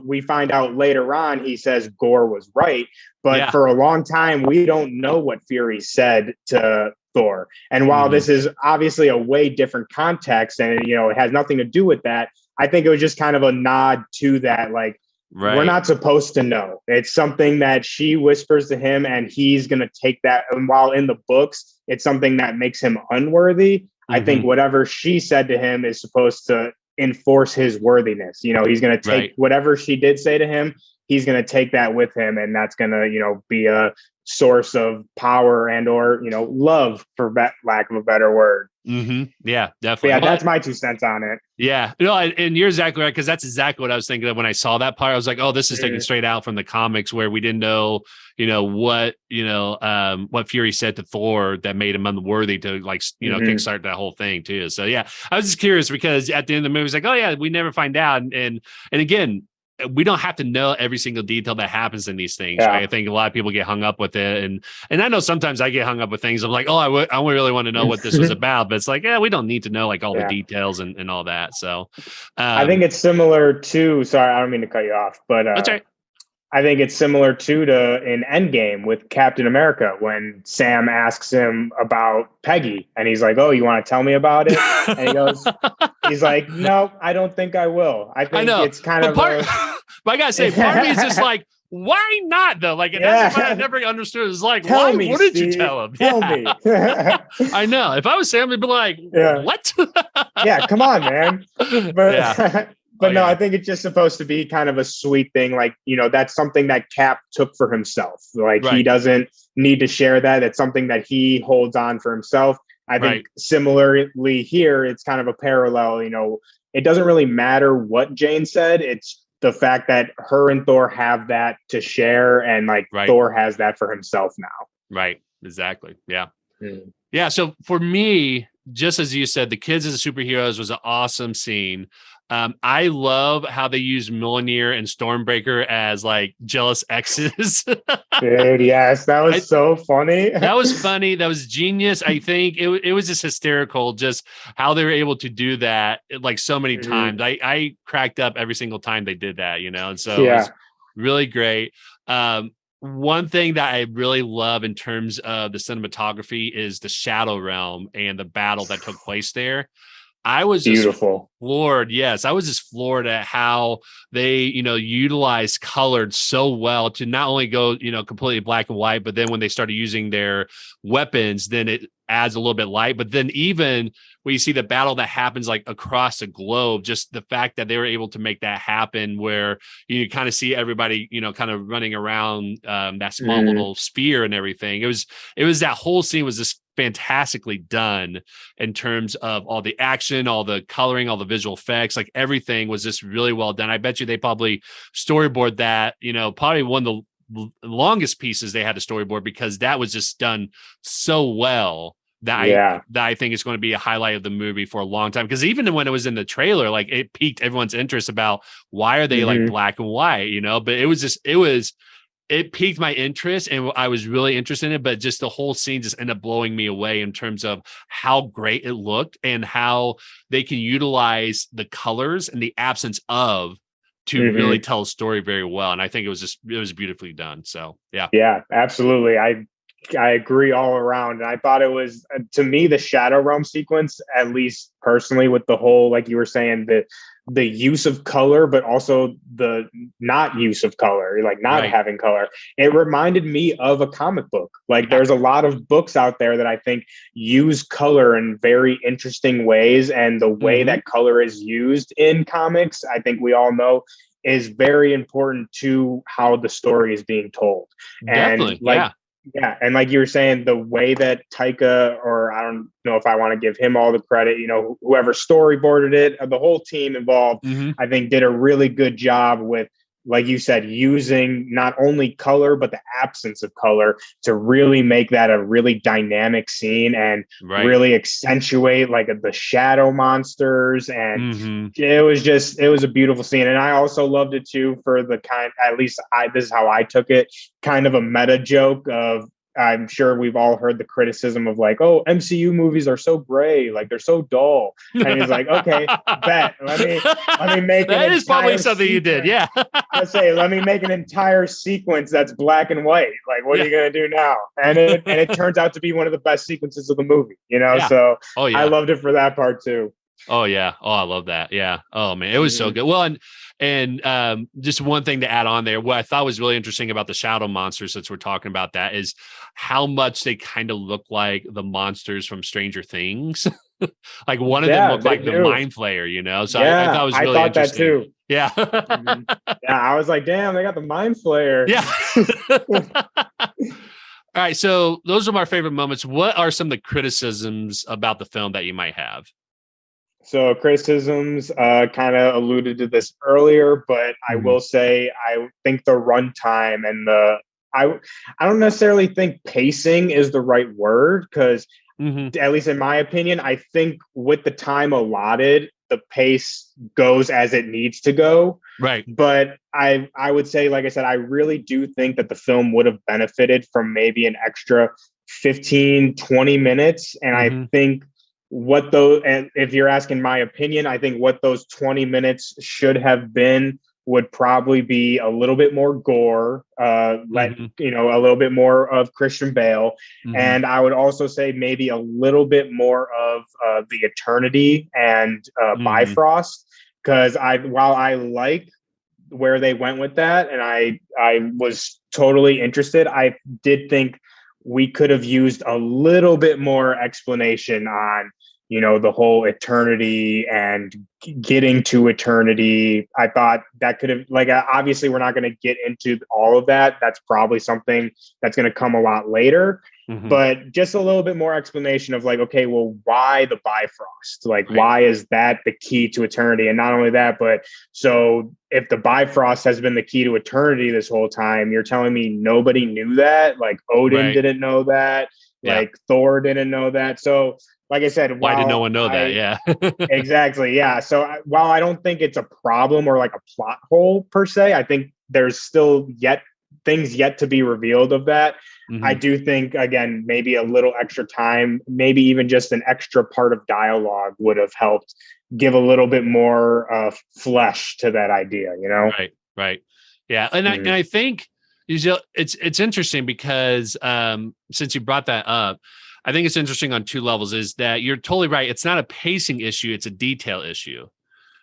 we find out later on, he says Gore was right. But for a long time, we don't know what Fury said to Thor. And while this is obviously a way different context and, it has nothing to do with that, I think it was just kind of a nod to that. Like, we're not supposed to know. It's something that she whispers to him, and he's going to take that. And while in the books, it's something that makes him unworthy. I think whatever she said to him is supposed to enforce his worthiness. You know, he's going to take whatever she did say to him. He's going to take that with him, and that's going to, you know, be a source of power and or, you know, love, for lack of a better word. Yeah, definitely. But yeah, that's my 2 cents on it. Yeah, no, and you're exactly right, because that's exactly what I was thinking of when I saw that part. I was like, oh, this is taken straight out from the comics, where we didn't know, you know, what Fury said to Thor that made him unworthy to, like, you know, kickstart that whole thing too. So yeah, I was just curious, because at the end of the movie, it's like, oh yeah, we never find out, and again, we don't have to know every single detail that happens in these things. Right? I think a lot of people get hung up with it, and I know sometimes I get hung up with things. I'm like, oh, I really want to know what this was about, but it's like, yeah, we don't need to know like all the details and all that. So I think it's similar to. Sorry, I don't mean to cut you off, but that's right. I think it's similar to in Endgame with Captain America, when Sam asks him about Peggy, and he's like, "Oh, you want to tell me about it?" And he goes, "He's like, no, I don't think I will." I think it's kind of. But I gotta say, part of me is just like, why not though? Like, that's what I never understood. It's like, tell why me, wouldn't Steve, you tell him? Tell me. I know. If I was Sam, I'd be like, what? Yeah, come on, man. But I think it's just supposed to be kind of a sweet thing. Like, you know, that's something that Cap took for himself. Like, he doesn't need to share that. It's something that he holds on for himself. I think similarly here, it's kind of a parallel. You know, it doesn't really matter what Jane said. It's the fact that her and Thor have that to share, and like Thor has that for himself now. Right. Exactly. Yeah. Yeah. So for me, just as you said, the kids as superheroes was an awesome scene. I love how they use Mjolnir and Stormbreaker as like jealous exes. Dude, yes, that was so funny. That was funny. That was genius. I think it was just hysterical, just how they were able to do that like so many times. I cracked up every single time they did that, you know, and so it was really great. One thing that I really love in terms of the cinematography is the Shadow Realm and the battle that took place there. I was beautiful. Just floored. Yes, I was just floored at how they, you know, utilized colored so well to not only go, you know, completely black and white, but then when they started using their weapons, then it adds a little bit light. But then even when you see the battle that happens like across the globe, just the fact that they were able to make that happen, where you kind of see everybody, you know, kind of running around that small little sphere and everything. It was that whole scene was just fantastically done in terms of all the action, all the coloring, all the visual effects, like everything was just really well done. I bet you they probably storyboard that, you know, probably one of the longest pieces they had to storyboard, because that was just done so well that I think it's going to be a highlight of the movie for a long time. Because even when it was in the trailer, like it piqued everyone's interest about why are they like black and white, you know, but it piqued my interest and I was really interested in it, but just the whole scene just ended up blowing me away in terms of how great it looked and how they can utilize the colors and the absence of to really tell a story very well. And I think it was beautifully done. So, yeah. Yeah, absolutely. I agree all around. And I thought it was, to me, the Shadow Realm sequence, at least personally, with the whole, like you were saying, the use of color, but also the not use of color, like not having color. It reminded me of a comic book. Like there's a lot of books out there that I think use color in very interesting ways. And the way that color is used in comics, I think we all know, is very important to how the story is being told. Definitely. And yeah. And like you were saying, the way that Taika, or I don't know if I want to give him all the credit, you know, whoever storyboarded it, the whole team involved, I think did a really good job with, like you said, using not only color, but the absence of color to really make that a really dynamic scene and really accentuate like the shadow monsters. And it was a beautiful scene. And I also loved it too for the this is how I took it, kind of a meta joke of, I'm sure we've all heard the criticism of like, oh, MCU movies are so gray, like they're so dull. And he's like, okay, bet. Let me make that is probably something you did, yeah. I say, let me make an entire sequence that's black and white. Like, what are you gonna do now? And it turns out to be one of the best sequences of the movie, you know. So I loved it for that part too. Oh yeah. Oh, I love that. Yeah. Oh man, it was so good. Well, and just one thing to add on there, what I thought was really interesting about the shadow monsters, since we're talking about that, is how much they kind of look like the monsters from Stranger Things. Like one of them Yeah, looked they like the do. Mind Flayer, So I thought Yeah, it was I really thought that interesting. too. Yeah. Yeah, I was like, damn, they got the Mind Flayer. Yeah. All right. So those are my favorite moments. What are some of the criticisms about the film that you might have? So criticisms kind of alluded to this earlier, but I will say I think the runtime and I I don't necessarily think pacing is the right word because at least in my opinion, I think with the time allotted, the pace goes as it needs to go. Right. But I would say, like I said, I really do think that the film would have benefited from maybe an extra 15, 20 minutes. And I think what those, and if you're asking my opinion, I think what those 20 minutes should have been would probably be a little bit more gore, a little bit more of Christian Bale, and I would also say maybe a little bit more of the Eternity and Bifrost, because while I like where they went with that, and I was totally interested, I did think we could have used a little bit more explanation on the whole eternity and getting to eternity. I thought that could have, like, obviously we're not going to get into all of that. That's probably something that's going to come a lot later. But just a little bit more explanation of like, okay, well, why the Bifrost? Like, why is that the key to eternity? And not only that, but so if the Bifrost has been the key to eternity this whole time, you're telling me nobody knew that? Like Odin didn't know that. Like Thor didn't know that. So like I said, why did no one know that? Yeah. Exactly. Yeah. So while I don't think it's a problem or like a plot hole per se, I think there's still things yet to be revealed of that. I do think, again, maybe a little extra time, maybe even just an extra part of dialogue would have helped give a little bit more flesh to that idea, Right. Yeah. And I think it's interesting because since you brought that up, I think it's interesting on two levels. Is that you're totally right. It's not a pacing issue. It's a detail issue.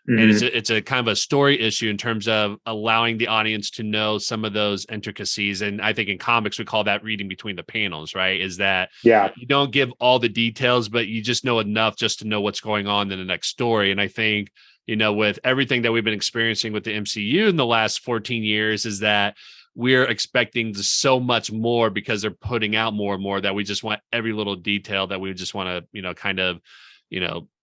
And it's a kind of a story issue in terms of allowing the audience to know some of those intricacies. And I think in comics, we call that reading between the panels, right? Is that you don't give all the details, but you just know enough just to know what's going on in the next story. And I think, with everything that we've been experiencing with the MCU in the last 14 years, is that we're expecting so much more because they're putting out more and more that we just want every little detail that we just want to, kind of,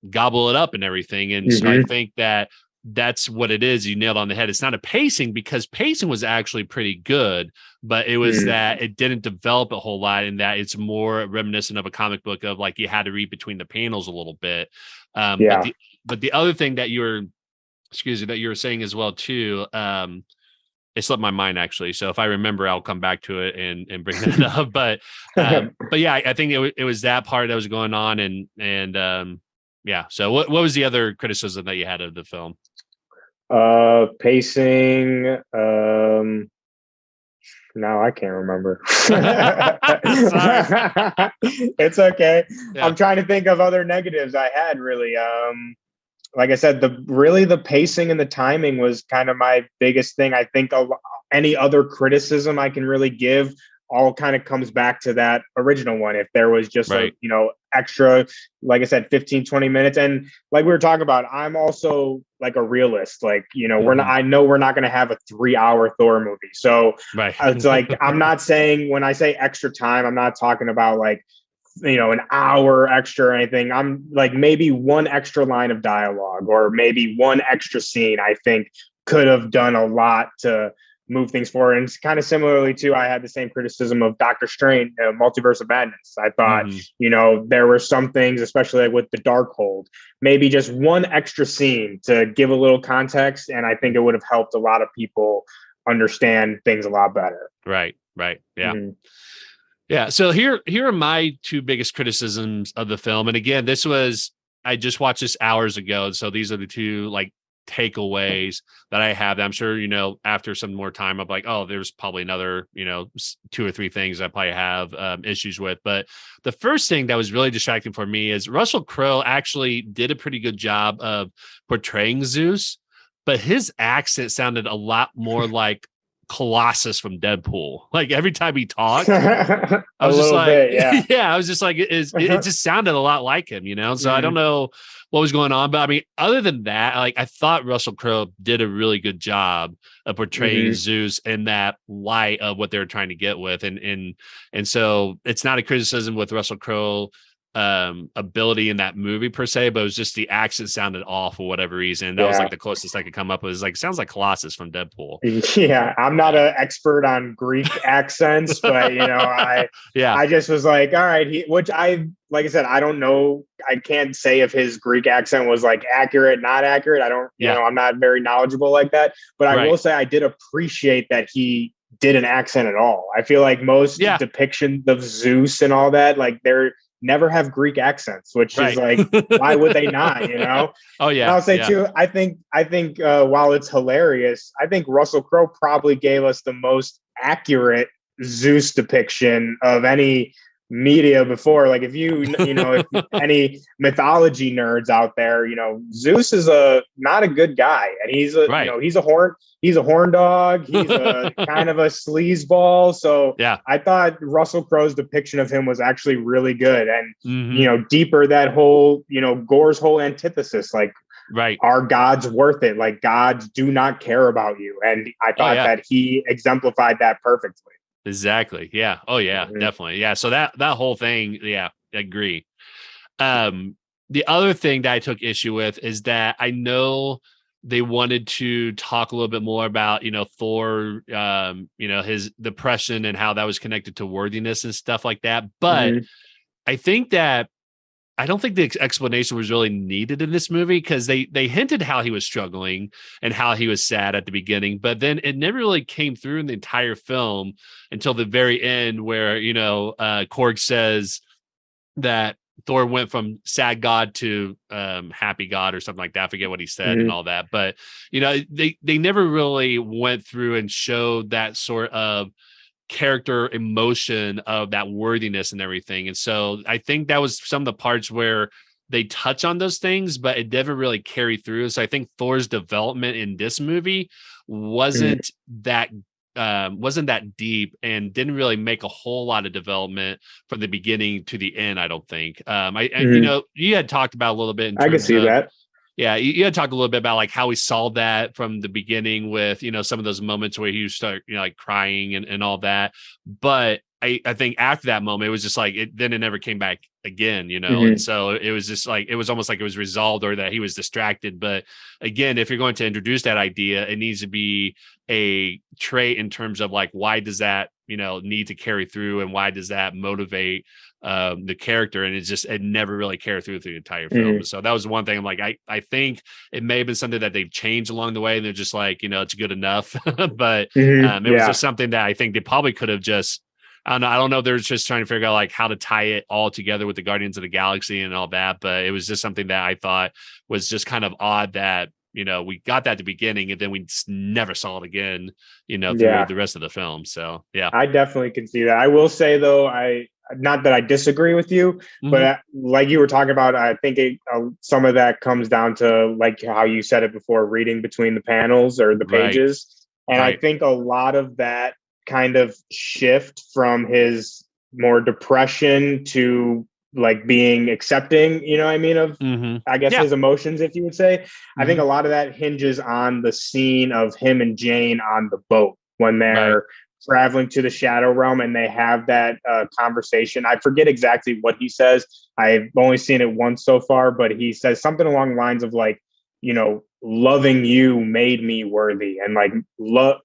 gobble it up and everything. And so I think that's what it is. You nailed on the head. It's not a pacing, because pacing was actually pretty good, but it was that it didn't develop a whole lot, and that it's more reminiscent of a comic book of like you had to read between the panels a little bit. But the other thing that you were saying as well too, it slipped my mind actually. So if I remember, I'll come back to it and bring that up. But yeah, I think it was that part that was going on, and yeah. So what was the other criticism that you had of the film? Pacing. No, I can't remember. It's okay. Yeah. I'm trying to think of other negatives I had, really. Like I said, the pacing and the timing was kind of my biggest thing. I think any other criticism I can really give all kind of comes back to that original one. If there was just extra, like I said, 15, 20 minutes. And like we were talking about, I'm also like a realist. Like, I know we're not going to have a 3-hour Thor movie. So it's like, I'm not saying, when I say extra time, I'm not talking about like, an hour extra or anything. I'm like, maybe one extra line of dialogue or maybe one extra scene, I think could have done a lot to move things forward. And it's kind of similarly to, I had the same criticism of Doctor Strange, Multiverse of Madness. I thought, there were some things, especially like with the Darkhold, maybe just one extra scene to give a little context. And I think it would have helped a lot of people understand things a lot better. Right. Yeah. Yeah. So here are my two biggest criticisms of the film. And again, I just watched this hours ago. So these are the two like takeaways that I have that I'm sure, after some more time, I'm like, oh, there's probably another, 2 or 3 things I probably have issues with. But the first thing that was really distracting for me is Russell Crowe actually did a pretty good job of portraying Zeus, but his accent sounded a lot more like Colossus from Deadpool. Like every time he talked, I A was just little like, bit, yeah. yeah, I was just like, it just sounded a lot like him, So I don't know what was going on, but I mean, other than that, like I thought Russell Crowe did a really good job of portraying Zeus in that light of what they were trying to get with, and so it's not a criticism with Russell Crowe ability in that movie per se, but it was just the accent sounded off for whatever reason. That was like the closest I could come up with. Is like sounds like Colossus from Deadpool. Yeah, I'm not an expert on Greek accents, but I just was like, all right, which like I said, I don't know. I can't say if his Greek accent was like accurate, not accurate. I don't, I'm not very knowledgeable like that. But I will say I did appreciate that he did an accent at all. I feel like most depictions of Zeus and all that, like they're never have Greek accents, which is like, why would they not, Oh yeah. And I'll say too, I think while it's hilarious, I think Russell Crowe probably gave us the most accurate Zeus depiction of any media before. Like if if any mythology nerds out there, Zeus is not a good guy, and he's a horn dog. He's a kind of a sleazeball. So I thought Russell Crowe's depiction of him was actually really good, and deeper that whole Gore's whole antithesis, like are gods worth it? Like gods do not care about you, and I thought that he exemplified that perfectly. Exactly. Yeah. Oh yeah, definitely. Yeah. So that whole thing, I agree. The other thing that I took issue with is that I know they wanted to talk a little bit more about, Thor, his depression and how that was connected to worthiness and stuff like that. But I don't think the explanation was really needed in this movie, because they hinted how he was struggling and how he was sad at the beginning, but then it never really came through in the entire film until the very end, where Korg says that Thor went from sad god to happy god or something like that. I forget what he said and all that, but they never really went through and showed that sort of character emotion of that worthiness and everything. And so I think that was some of the parts where they touch on those things, but it never really carried through. So I think Thor's development in this movie wasn't that deep, and didn't really make a whole lot of development from the beginning to the end, I don't think. You had talked about a little bit in terms I can see that. Yeah, you had talked a little bit about like how we saw that from the beginning with, some of those moments where he start, like crying and all that. But I think after that moment, it was just like then it never came back again, and so it was just like it was almost like it was resolved, or that he was distracted. But again, if you're going to introduce that idea, it needs to be a trait in terms of like, why does that need to carry through, and why does that motivate the character? And it never really carried through the entire film. So that was one thing I'm like, I think it may have been something that they've changed along the way, and they're just like, it's good enough. But it was just something that I think they probably could have just, I don't know. They're just trying to figure out like how to tie it all together with the Guardians of the Galaxy and all that. But it was just something that I thought was just kind of odd that, we got that at the beginning, and then we never saw it again, through the rest of the film. So, yeah. I definitely can see that. I will say though, not that I disagree with you, but like you were talking about, I think some of that comes down to like how you said it before, reading between the panels or the pages. And I think a lot of that kind of shift from his more depression to like being accepting, of I guess his emotions, if you would say. I think a lot of that hinges on the scene of him and Jane on the boat when they're traveling to the shadow realm, and they have that conversation. I forget exactly what he says. I've only seen it once so far, but he says something along the lines of like, loving you made me worthy, and like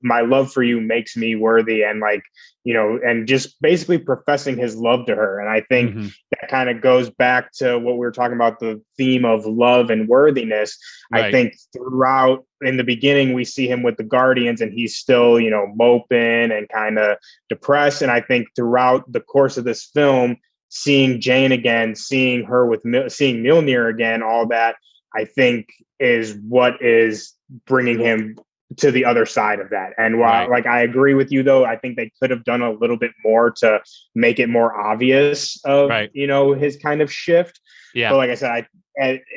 my love for you makes me worthy, and like, and just basically professing his love to her. And I think that kind of goes back to what we were talking about, the theme of love and worthiness. I think throughout, in the beginning, we see him with the Guardians, and he's still, moping and kind of depressed. And I think throughout the course of this film, seeing Jane again, seeing her seeing Mjolnir again, all that, I think is what is bringing him to the other side of that. And while like I agree with you though, I think they could have done a little bit more to make it more obvious of his kind of shift. But like I said,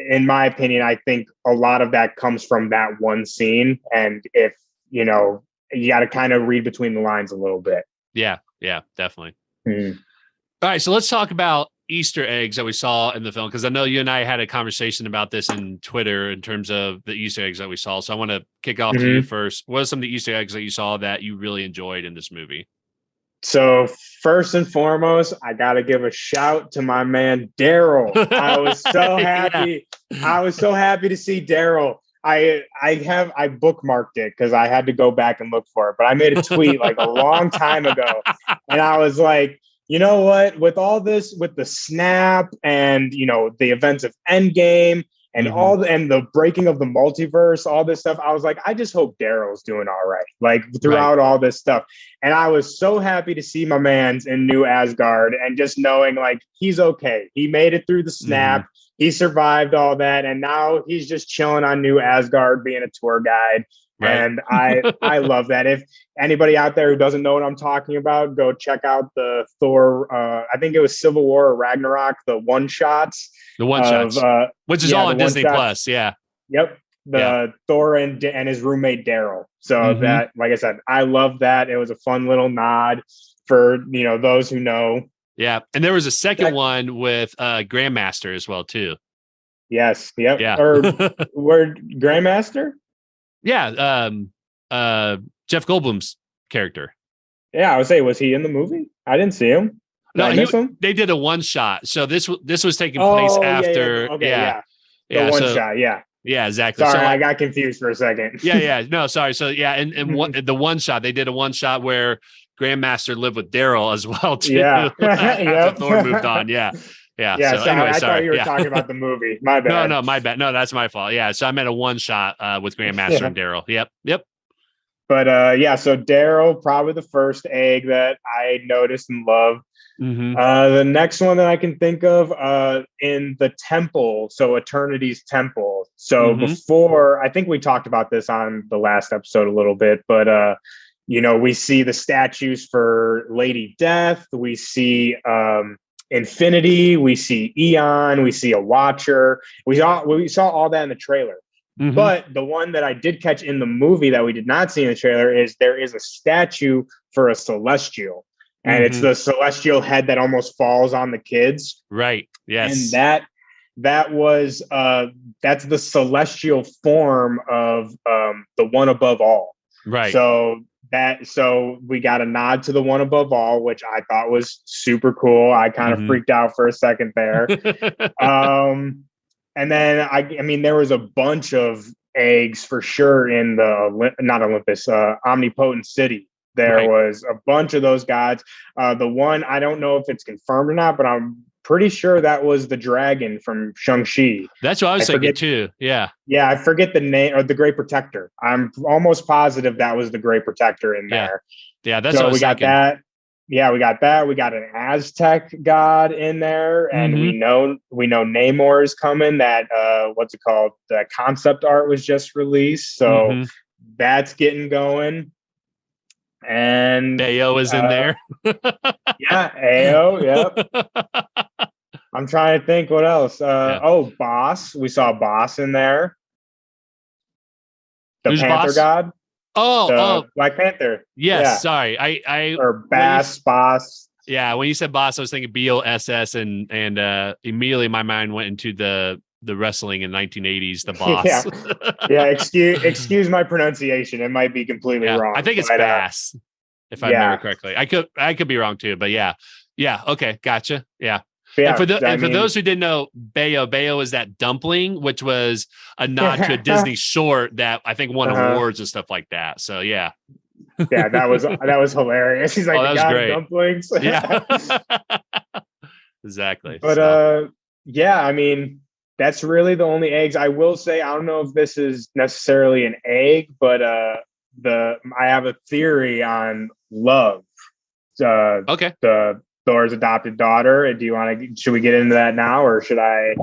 in my opinion, I think a lot of that comes from that one scene. And if you got to kind of read between the lines a little bit. Yeah, definitely. All right, so let's talk about Easter eggs that we saw in the film, because I know you and I had a conversation about this in Twitter in terms of the Easter eggs that we saw. So I want to kick off to you first. What are some of the Easter eggs that you saw that you really enjoyed in this movie? So first and foremost, I got to give a shout to my man, Daryl. I was so happy. I was so happy to see Daryl. I bookmarked it because I had to go back and look for it, but I made a tweet like a long time ago. And I was like, you know what, with all this, with the snap and, the events of Endgame and and the breaking of the multiverse, all this stuff, I was like, I just hope Daryl's doing all right, like throughout all this stuff. And I was so happy to see my man's in New Asgard and just knowing like he's okay. He made it through the snap. He survived all that. And now he's just chilling on New Asgard, being a tour guide. And I love that. If anybody out there who doesn't know what I'm talking about, go check out the Thor. I think it was Civil War or Ragnarok, the one shots. The one shots, which is all on Disney Plus. Yeah. Yep. Thor and his roommate Daryl. So that, like I said, I love that. It was a fun little nod for those who know. Yeah, and there was a second one with Grandmaster as well too. Yes. Yep. Yeah. Or where Grandmaster? Yeah, Jeff Goldblum's character. Yeah, I would say, was he in the movie? I didn't see him. They did a one shot. So this was taking place after. The one shot. Yeah, exactly. Sorry, I got confused for a second. No, sorry. So and the one shot, they did a one shot where Grandmaster lived with Daryl as well too. Yeah, after Thor moved on. Yeah. So anyway, I thought you were talking about the movie. My bad. No, my bad. No, that's my fault. Yeah. So I meant a one shot with Grandmaster and Daryl. Yep. But so Daryl, probably the first egg that I noticed and loved. The next one that I can think of in the temple, so Eternity's temple. So before, I think we talked about this on the last episode a little bit, but we see the statues for Lady Death. We see Infinity, we see Eon, we see a Watcher. We saw all that in the trailer. But the one that I did catch in the movie that we did not see in the trailer is there is a statue for a Celestial. And it's the Celestial head that almost falls on the kids. Right. Yes. And that was that's the celestial form of the one above all. Right. So we got a nod to the one above all, which I thought was super cool. I kind of freaked out for a second there. And then I mean, there was a bunch of eggs for sure in the not Olympus, Omnipotent City. There was a bunch of those gods. The one, I don't know if it's confirmed or not, but I'm pretty sure that was the dragon from Shang-Chi. That's what I was thinking too. Yeah. Yeah, I forget the name, or the Great Protector. I'm almost positive that was the Great Protector in there. Yeah, that's what I was got thinking. that. Yeah, we got that. We got an Aztec god in there, and we know Namor is coming. That what's it called? The concept art was just released, so that's getting going. And Bayo is in there. Yeah, Ao. Yep. I'm trying to think what else. Boss. We saw Boss in there. The Who's Panther Boss? God. Black Panther. Yes. Sorry, I or Boss. Yeah, when you said Boss, I was thinking BOSS, and immediately my mind went into the wrestling in 1980s, the Boss. Excuse my pronunciation. It might be completely wrong. I think it's Bass, if I remember correctly. I could be wrong too, but yeah. Okay, gotcha. Yeah. And for those who didn't know, Bayo is that dumpling, which was a nod to a Disney short that I think won awards and stuff like that. So yeah. Yeah, that was hilarious. He's like, that was great. Dumplings. Yeah. Exactly. But I mean, that's really the only eggs. I will say, I don't know if this is necessarily an egg, but I have a theory on Love. The Thor's adopted daughter. Should we get into that now, or should I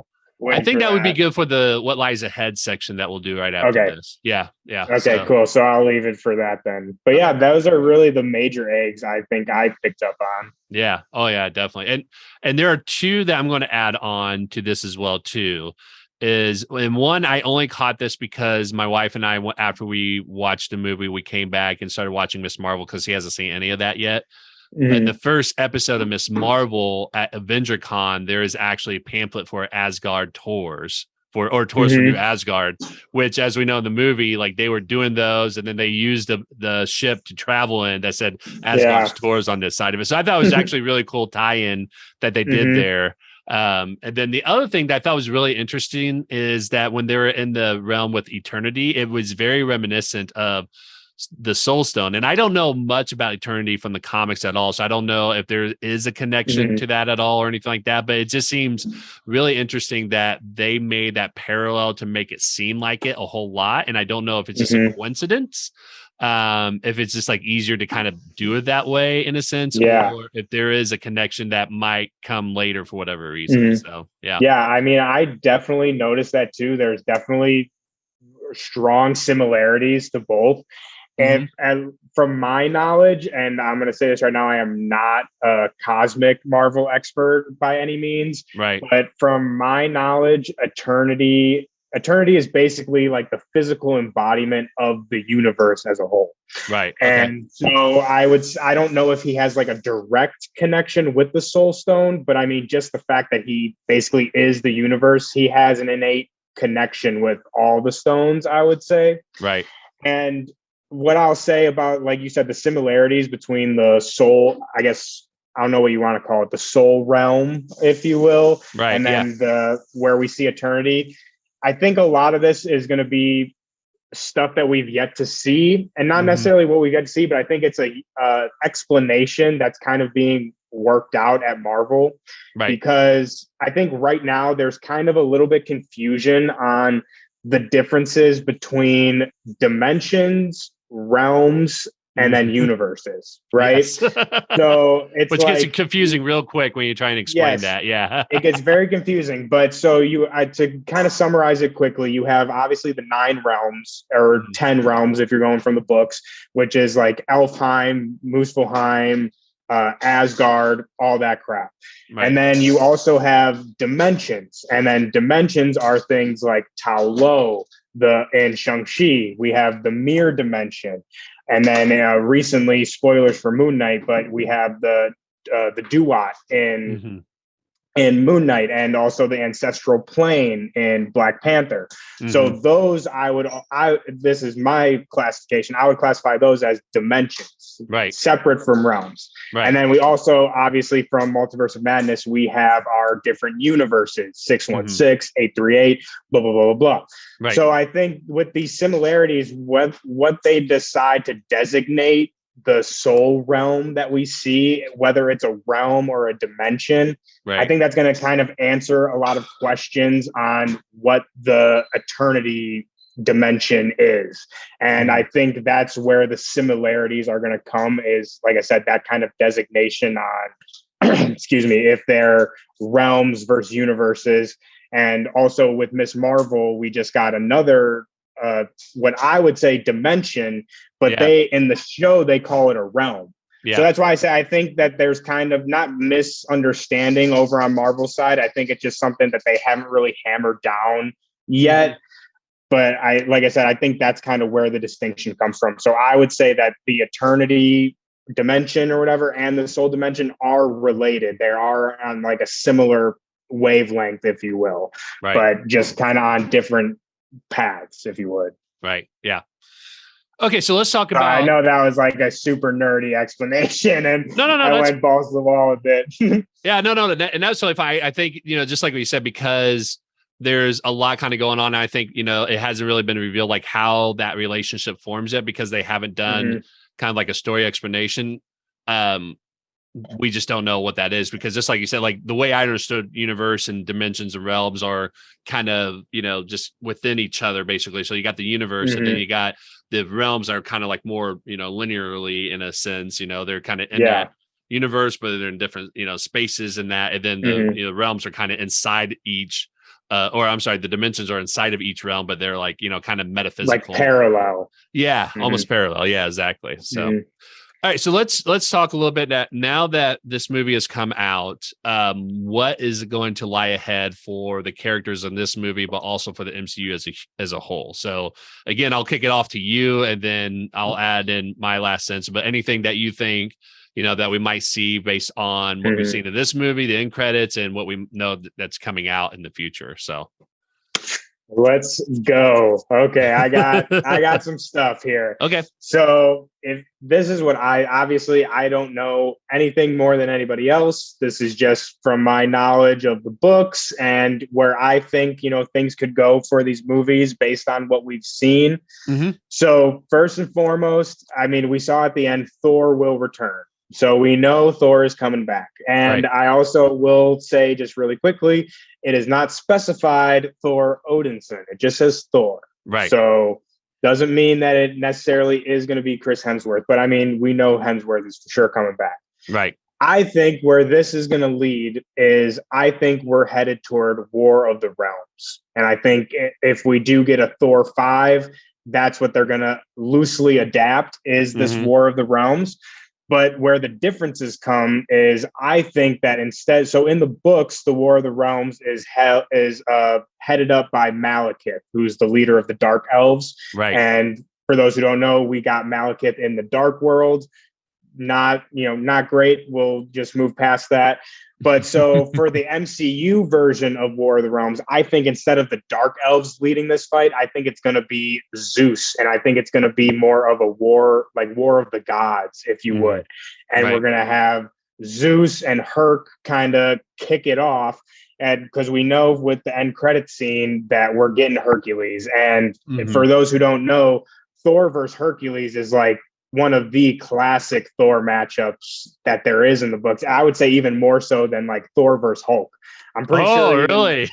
I waiting think for that would be that. good for the what lies ahead section that we'll do right after Okay. this. Yeah. Yeah. Okay, cool. So I'll leave it for that then. But yeah, those are really the major eggs I think I picked up on. Yeah. Oh yeah, definitely. And there are two that I'm going to add on to this as well too. And one, I only caught this because my wife and I, after we watched the movie, we came back and started watching Miss Marvel because he hasn't seen any of that yet. But in the first episode of Miss Marvel at AvengerCon, there is actually a pamphlet for Asgard tours or tours for New Asgard, which, as we know in the movie, like they were doing those, and then they used the ship to travel in that said Asgard's tours on this side of it. So I thought it was actually really cool tie-in that they did there. And then the other thing that I thought was really interesting is that when they were in the realm with Eternity, it was very reminiscent of the Soul Stone. And I don't know much about Eternity from the comics at all. So I don't know if there is a connection to that at all or anything like that. But it just seems really interesting that they made that parallel to make it seem like it a whole lot. And I don't know if it's just a coincidence, if it's just like easier to kind of do it that way in a sense, or if there is a connection that might come later for whatever reason. So yeah, I mean, I definitely noticed that too. There's definitely strong similarities to both. And from my knowledge, and I'm going to say this right now, I am not a cosmic Marvel expert by any means. Right. But from my knowledge, Eternity is basically like the physical embodiment of the universe as a whole. Right. Okay. And so I don't know if he has like a direct connection with the Soul Stone, but I mean, just the fact that he basically is the universe, he has an innate connection with all the stones, I would say. Right. And what I'll say about, like you said, the similarities between the soul, I guess, I don't know what you want to call it, the soul realm, if you will, right, and then where we see Eternity. I think a lot of this is going to be stuff that we've yet to see, and not necessarily what we've yet to see, but I think it's a explanation that's kind of being worked out at Marvel, because I think right now there's kind of a little bit confusion on the differences between dimensions, realms, and then universes, right? Yes. So it's which like, gets confusing real quick when you try and explain that. Yeah. It gets very confusing. But so to kind of summarize it quickly, you have obviously the 9 realms or 10 realms if you're going from the books, which is like Elfheim, Muspelheim, Asgard, all that crap. Right. And then you also have dimensions, and then dimensions are things like Tao Lo, in Shang-Chi. We have the mirror dimension, and then recently, spoilers for Moon Knight, but we have the Duat in Moon Knight, and also the ancestral plane in Black Panther. So those this is my classification. I would classify those as dimensions, separate from realms. Right. And then we also, obviously, from Multiverse of Madness, we have our different universes, 616, 838, blah, blah, blah, blah, blah. Right. So I think with these similarities, what they decide to designate the soul realm that we see, whether it's a realm or a dimension, I think that's going to kind of answer a lot of questions on what the Eternity dimension is. And I think that's where the similarities are going to come, is, like I said, that kind of designation on, excuse me, if they're realms versus universes. And also with Miss Marvel, we just got another what I would say dimension, but they, in the show, they call it a realm. Yeah. So that's why I say I think that there's kind of not misunderstanding over on Marvel's side. I think it's just something that they haven't really hammered down yet. But like I said, I think that's kind of where the distinction comes from. So I would say that the Eternity dimension or whatever and the soul dimension are related. They are on like a similar wavelength, if you will, but just kind of on different paths, if you would. Right. Yeah. Okay, so let's talk about. I know that was like a super nerdy explanation, and no, I went balls to the wall a bit. Yeah, no, and that's totally fine. I think, just like what you said, because there's a lot kind of going on. I think, it hasn't really been revealed like how that relationship forms yet, because they haven't done kind of like a story explanation. We just don't know what that is, because just like you said, like the way I understood universe and dimensions and realms are kind of, just within each other, basically. So you got the universe and then you got the realms are kind of like more, linearly in a sense, they're kind of in that universe, but they're in different, spaces and that. And then the realms are kind of inside each or I'm sorry, the dimensions are inside of each realm, but they're like, kind of metaphysical. Like parallel. Yeah, almost parallel. Yeah, exactly. So, Mm-hmm. all right. So let's talk a little bit now that this movie has come out. What is going to lie ahead for the characters in this movie, but also for the MCU as a whole? So again, I'll kick it off to you, and then I'll add in my last sense. But anything that you think, that we might see based on what we've seen in this movie, the end credits, and what we know that's coming out in the future. So let's go. Okay, I got some stuff here. Okay. So if this is what I don't know anything more than anybody else. This is just from my knowledge of the books and where I think, things could go for these movies based on what we've seen. So first and foremost, I mean, we saw at the end, Thor will return. So we know Thor is coming back. And I also will say just really quickly, it is not specified Thor Odinson. It just says Thor. Right. So doesn't mean that it necessarily is going to be Chris Hemsworth, but I mean, we know Hemsworth is for sure coming back. Right. I think where this is going to lead is I think we're headed toward War of the Realms. And I think if we do get a Thor 5, that's what they're going to loosely adapt is this War of the Realms. But where the differences come is I think that instead, so in the books, the War of the Realms is headed up by Malekith, who's the leader of the Dark Elves. Right. And for those who don't know, we got Malekith in the Dark World. Not great. We'll just move past that. But so for the MCU version of War of the Realms, I think instead of the Dark Elves leading this fight, I think it's going to be Zeus. And I think it's going to be more of a war, like War of the Gods, if you would. And we're going to have Zeus and Herc kind of kick it off. And because we know with the end credit scene that we're getting Hercules. And for those who don't know, Thor versus Hercules is like one of the classic Thor matchups that there is in the books. I would say even more so than like Thor versus Hulk. I'm pretty sure. Really?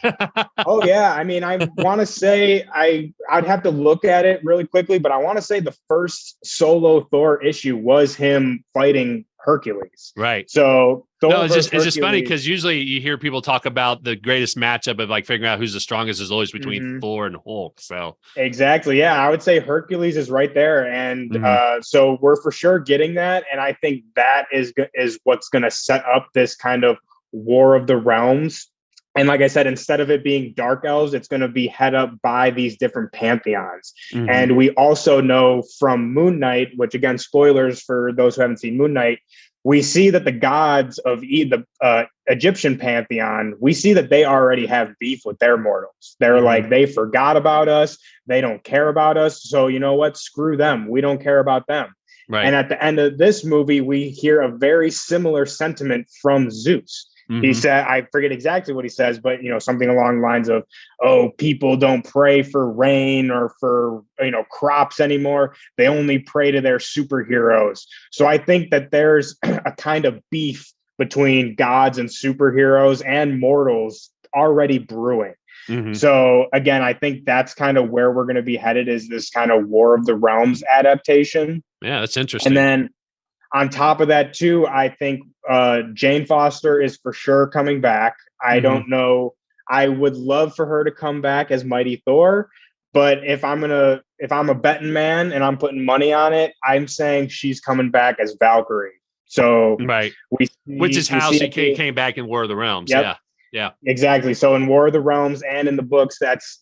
Oh yeah. I mean, I want to say I'd have to look at it really quickly, but I want to say the first solo Thor issue was him fighting Hercules. Right. So Thor it's just funny because usually you hear people talk about the greatest matchup of like figuring out who's the strongest is always between Thor and Hulk. So exactly. Yeah. I would say Hercules is right there. And so we're for sure getting that. And I think that is what's going to set up this kind of War of the Realms. And like I said, instead of it being Dark Elves, it's going to be head up by these different pantheons. And we also know from Moon Knight, which again, spoilers for those who haven't seen Moon Knight, we see that the gods of the Egyptian pantheon, we see that they already have beef with their mortals. They're like, they forgot about us. They don't care about us. So you know what? Screw them. We don't care about them. Right. And at the end of this movie, we hear a very similar sentiment from Zeus. He said, I forget exactly what he says, but, something along the lines of, oh, people don't pray for rain or for, crops anymore. They only pray to their superheroes. So I think that there's a kind of beef between gods and superheroes and mortals already brewing. So again, I think that's kind of where we're going to be headed is this kind of War of the Realms adaptation. Yeah, that's interesting. And then on top of that, too, I think Jane Foster is for sure coming back. I don't know. I would love for her to come back as Mighty Thor. But if I'm a betting man and I'm putting money on it, I'm saying she's coming back as Valkyrie. So which is how she came back in War of the Realms. Yep. Yeah, exactly. So in War of the Realms and in the books,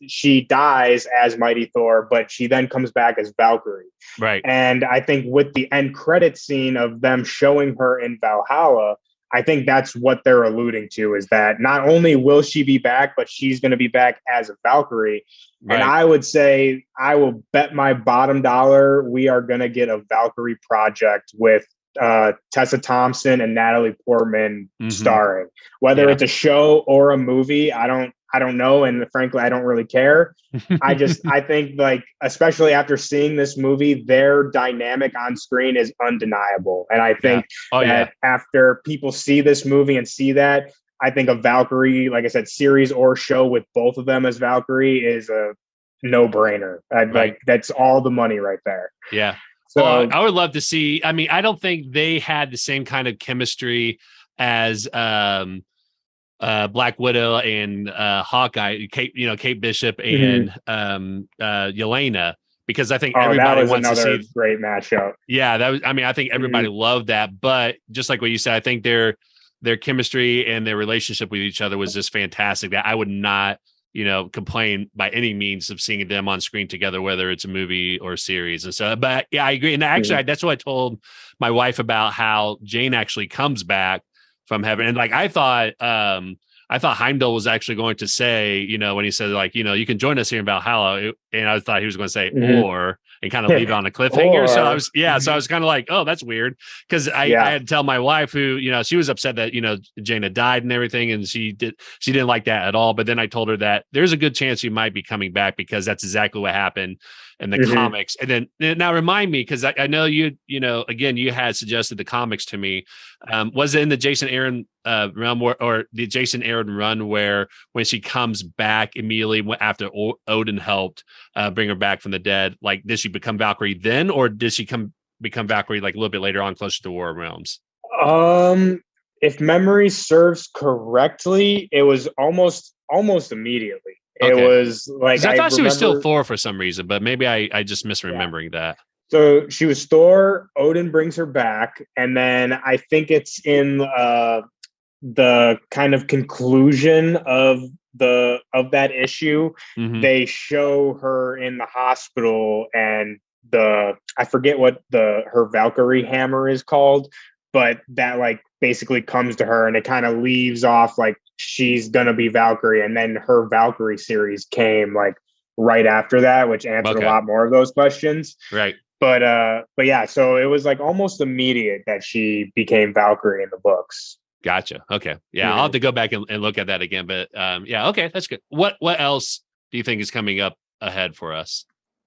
she dies as Mighty Thor, but she then comes back as Valkyrie. Right. And I think with the end credit scene of them showing her in Valhalla, I think that's what they're alluding to is that not only will she be back, but she's going to be back as a Valkyrie. Right. And I would say I will bet my bottom dollar we are going to get a Valkyrie project with Tessa Thompson and Natalie Portman starring. Whether it's a show or a movie, I don't know, and frankly, I don't really care. I think like, especially after seeing this movie, their dynamic on screen is undeniable, and I think after people see this movie and see that, I think a Valkyrie, like I said, series or show with both of them as Valkyrie is a no-brainer. Like that's all the money right there. Yeah. So I would love to see. I mean, I don't think they had the same kind of chemistry as Black Widow and Hawkeye, Kate Bishop Mhm. and Yelena, because I think Oh, that everybody was wants to another see. great matchup. Yeah, that was. I mean, I think everybody Mhm. loved that, but just like what you said, I think their chemistry and their relationship with each other was just fantastic. That I would not, complain by any means of seeing them on screen together, whether it's a movie or a series. And so, but yeah, I agree. And actually, Mhm. that's what I told my wife about how Jane actually comes back from heaven. And like I thought Heimdall was actually going to say, when he said like, you can join us here in Valhalla, and I thought he was going to say Mhm. or and kind of leave it on a cliffhanger. So I Or was, so I was kind of like, oh, that's weird, because I yeah. had to tell my wife who, she was upset that Jane had died and everything, and she didn't like that at all. But then I told her that there's a good chance she might be coming back because that's exactly what happened in the Mhm. comics. And then now remind me, because I know again, you had suggested the comics to me. Was it in the Jason Aaron realm or the Jason Aaron run where when she comes back immediately after Odin helped bring her back from the dead, like did she become Valkyrie then, or did she become Valkyrie like a little bit later on, closer to War of Realms? Um, if memory serves correctly, it was almost immediately. It Okay, was like because I I thought she was still remember. Thor for some reason, but maybe I just Yeah. misremembering that. So she was Thor. Odin brings her back, and then I think it's in the kind of conclusion of that issue. Mm-hmm. They show her in the hospital, and the I forget what the her Valkyrie hammer is called, but that like basically comes to her, and it kind of leaves off like she's gonna be Valkyrie, and then her Valkyrie series came like right after that, which answered a Okay, lot more of those questions. right. But yeah, so it was like almost immediate that she became Valkyrie in the books. Gotcha. Okay. Yeah, I'll have Mhm. to go back and look at that again. But yeah, okay, that's good. What else do you think is coming up ahead for us?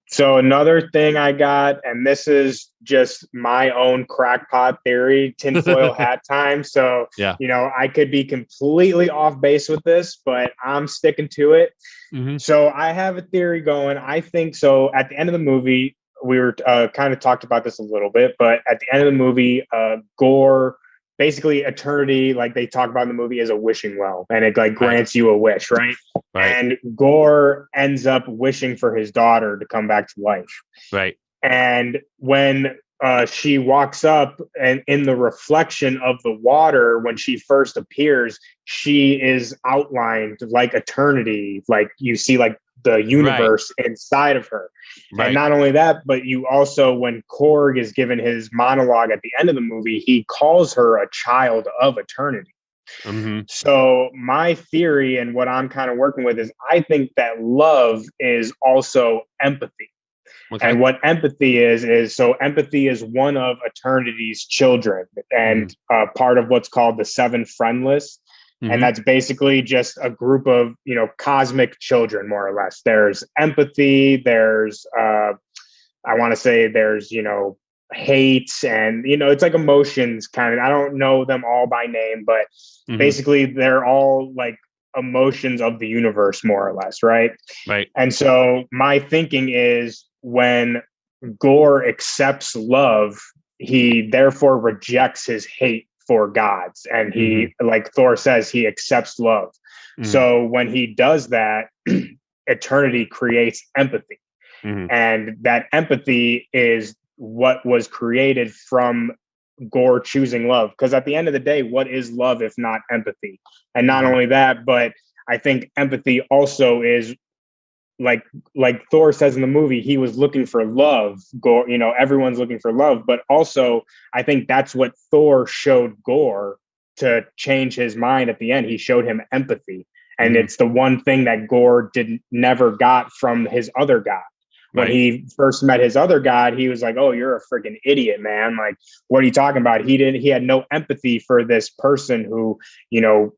So another thing I got, and this is just my own crackpot theory, tinfoil hat time. So, Yeah. I could be completely off base with this, but I'm sticking to it. Hmm. So I have a theory going. I think so. At the end of the movie, we were kind of talked about this a little bit, but at the end of the movie, Gore, basically eternity, like they talk about in the movie, is a wishing well, and it like Right. grants you a wish, right? Right. And Gore ends up wishing for his daughter to come back to life. Right. And when she walks up and in the reflection of the water, when she first appears, she is outlined like eternity. Like you see, like the Right. universe inside of her. And Right. not only that, but you also, when Korg is given his monologue at the end of the movie, he calls her a child of eternity. Hmm. So my theory and what I'm kind of working with is I think that love is also empathy. Okay. And what empathy is so empathy is one of eternity's children, Hmm. and part of what's called the seven friendless. And Hmm. that's basically just a group of, cosmic children, more or less. There's empathy, there's, I want to say there's, hate, and, it's like emotions kind of. I don't know them all by name, but Hmm. basically they're all like emotions of the universe, more or less, right? Right. And so my thinking is when Gore accepts love, he therefore rejects his hate for gods. And Hmm. he, like Thor says, he accepts love. Hmm. So when he does that, eternity creates empathy. Hmm. And that empathy is what was created from Gore choosing love. Because at the end of the day, what is love if not empathy? And not Hmm. only that, but I think empathy also is like Thor says in the movie, he was looking for love. Gore, everyone's looking for love, but also I think that's what Thor showed Gore to change his mind at the end. He showed him empathy, and Hmm. it's the one thing that Gore did never got from his other god. When Right. he first met his other god, he was like, "Oh, you're a freaking idiot, man! Like, what are you talking about?" He had no empathy for this person who,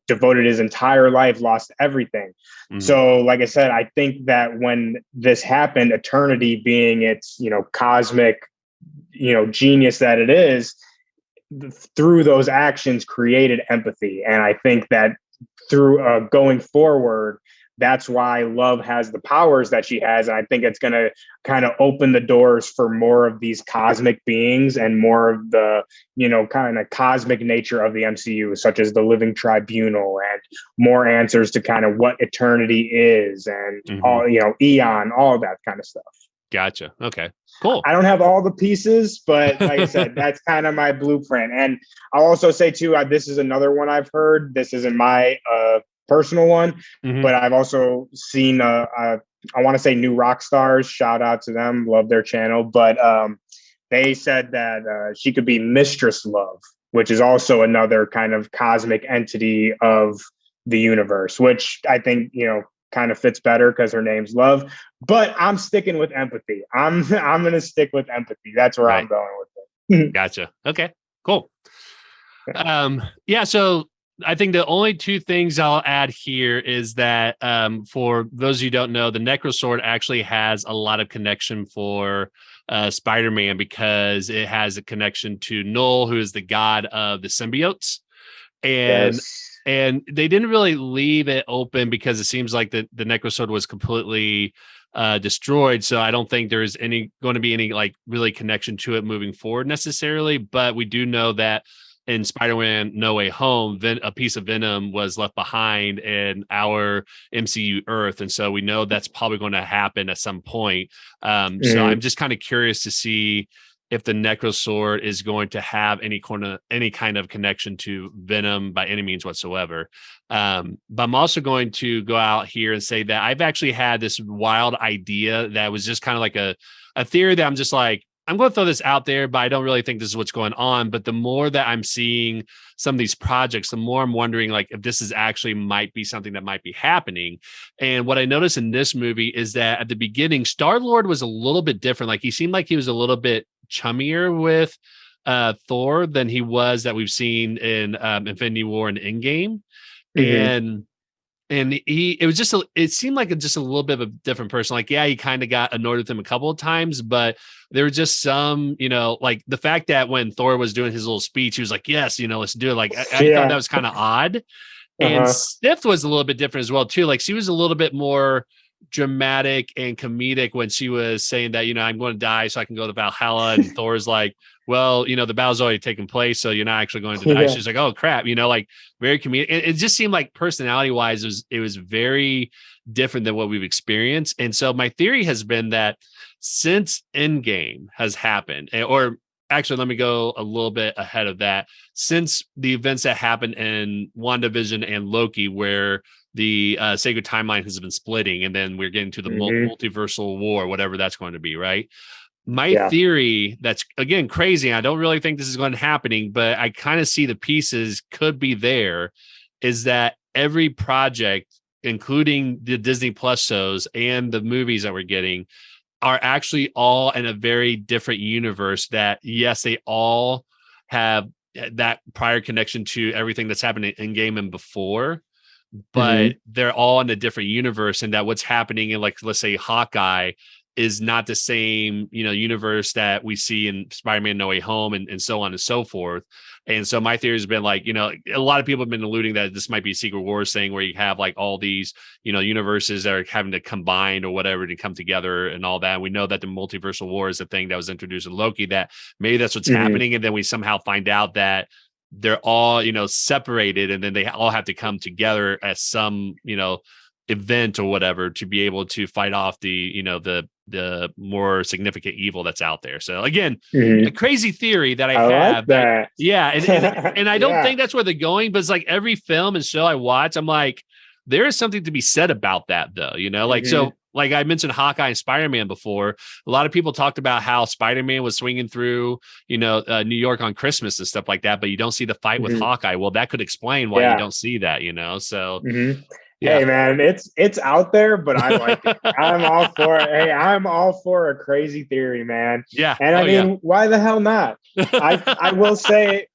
devoted his entire life, lost everything. Hmm. So, like I said, I think that when this happened, eternity being its, cosmic, genius that it is, through those actions created empathy. And I think that through going forward, that's why Love has the powers that she has. And I think it's going to kind of open the doors for more of these cosmic beings and more of the, kind of cosmic nature of the MCU, such as the Living Tribunal and more answers to kind of what eternity is and all, Eon, all that kind of stuff. Gotcha. Okay, cool. I don't have all the pieces, but like I said, that's kind of my blueprint. And I'll also say too, this is another one I've heard. This isn't my personal one, but I've also seen, I want to say New Rock Stars, shout out to them, love their channel. But they said that she could be Mistress Love, which is also another kind of cosmic entity of the universe, which I think, kind of fits better because her name's Love. But I'm sticking with empathy. I'm going to stick with empathy. That's where I'm going with it. Gotcha. Okay, cool. So I think the only two things I'll add here is that for those of you who don't know, the Necrosword actually has a lot of connection for Spider-Man because it has a connection to Null, who is the god of the symbiotes. And they didn't really leave it open because it seems like the Necrosword was completely destroyed. So I don't think there's going to be any like really connection to it moving forward necessarily. But we do know that in Spider-Man No Way Home, a piece of Venom was left behind in our MCU Earth. And so we know that's probably going to happen at some point. So I'm just kind of curious to see if the Necrosword is going to have any kind of connection to Venom by any means whatsoever. But I'm also going to go out here and say that I've actually had this wild idea that was just kind of like a theory that I'm just like, I'm going to throw this out there, but I don't really think this is what's going on. But the more that I'm seeing some of these projects, the more I'm wondering like if this is actually might be something that might be happening. And what I noticed in this movie is that at the beginning, Star-Lord was a little bit different. Like he seemed like he was a little bit chummier with Thor than he was that we've seen in Infinity War and Endgame. And it seemed like just a little bit of a different person. Like, yeah, he kind of got annoyed with him a couple of times, but there were just some, like the fact that when Thor was doing his little speech, he was like, yes, let's do it. Like, I thought that was kind of odd. And Sif was a little bit different as well, too. Like she was a little bit more dramatic and comedic when she was saying that, I'm going to die so I can go to Valhalla. And Thor's like, well, the battle's already taken place, so you're not actually going to die. She's like, oh crap, like very comedic. It just seemed like personality wise, it was very different than what we've experienced. And so my theory has been that since Endgame has happened, or actually, let me go a little bit ahead of that, since the events that happened in WandaVision and Loki, where the sacred timeline has been splitting, and then we're getting to the multiversal war, whatever that's going to be, right? My theory, that's again crazy, I don't really think this is going to happening, but I kind of see the pieces could be there, is that every project, including the Disney Plus shows and the movies that we're getting, are actually all in a very different universe that, yes, they all have that prior connection to everything that's happening in game and before, but they're all in a different universe, and that what's happening in, like, let's say Hawkeye is not the same, universe that we see in Spider-Man No Way Home and so on and so forth. And so my theory has been like, a lot of people have been alluding that this might be a Secret Wars thing where you have like all these, universes that are having to combine or whatever to come together and all that. And we know that the multiversal war is a thing that was introduced in Loki, that maybe that's what's happening. And then we somehow find out that they're all, separated, and then they all have to come together as some, event or whatever to be able to fight off the more significant evil that's out there. So again, a crazy theory that I have. Like that. And I don't think that's where they're going, but it's like every film and show I watch, I'm like, there is something to be said about that though, like, so like I mentioned Hawkeye and Spider-Man before, a lot of people talked about how Spider-Man was swinging through, New York on Christmas and stuff like that, but you don't see the fight with Hawkeye. Well, that could explain why you don't see that, so Hey man, it's out there, but I like it. I'm all for it. Hey, I'm all for a crazy theory, man. Yeah. And I mean, why the hell not? I will say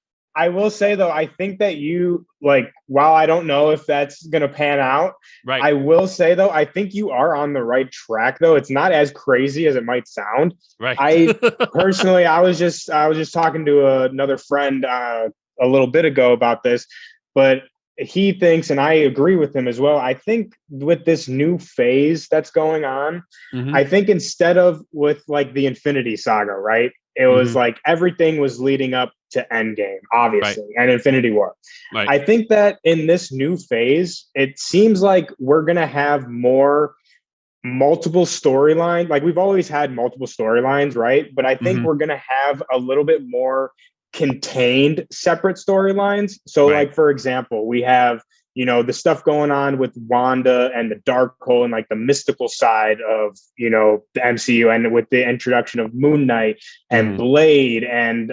though, I think that you, like, while I don't know if that's gonna pan out, right, I will say though, I think you are on the right track though. It's not as crazy as it might sound. Right. I personally, I was just talking to another friend a little bit ago about this, but he thinks, and I agree with him as well, I think with this new phase that's going on, I think instead of with like the Infinity Saga, right? It was like everything was leading up to Endgame, obviously, and Infinity War. Right. I think that in this new phase, it seems like we're going to have more multiple storylines. Like we've always had multiple storylines, right? But I think we're going to have a little bit more contained separate storylines. So like, for example, we have, you know, the stuff going on with Wanda and the Darkhold and like the mystical side of, you know, the MCU, and with the introduction of Moon Knight and Blade and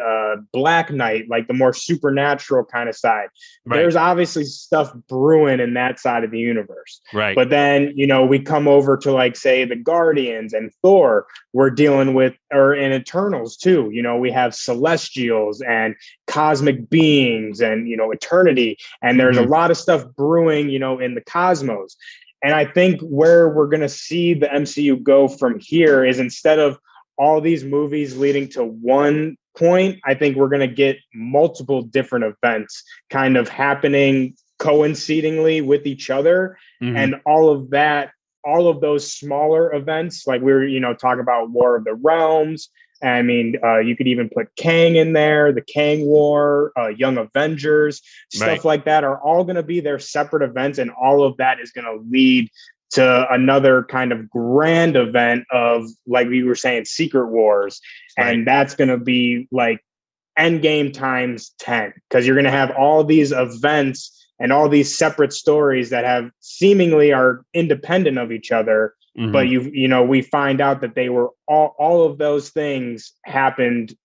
Black Knight, like the more supernatural kind of side. There's obviously stuff brewing in that side of the universe. But then, you know, we come over to like, say, the Guardians and Thor, we're dealing with, or in Eternals too, you know, we have Celestials and cosmic beings and, you know, eternity. And there's a lot of stuff brewing, you know, in the cosmos. And I think where we're going to see the MCU go from here is, instead of all these movies leading to one point, I think we're going to get multiple different events kind of happening coincidingly with each other. And all of that, all of those smaller events, like we were, you know, talking about War of the Realms. I mean, you could even put Kang in there, the Kang War, Young Avengers, stuff like that are all going to be their separate events. And all of that is going to lead to another kind of grand event of, like we were saying, Secret Wars. And that's going to be like Endgame times 10, because you're going to have all these events and all these separate stories that have seemingly are independent of each other. But you know, we find out that they were all of those things happened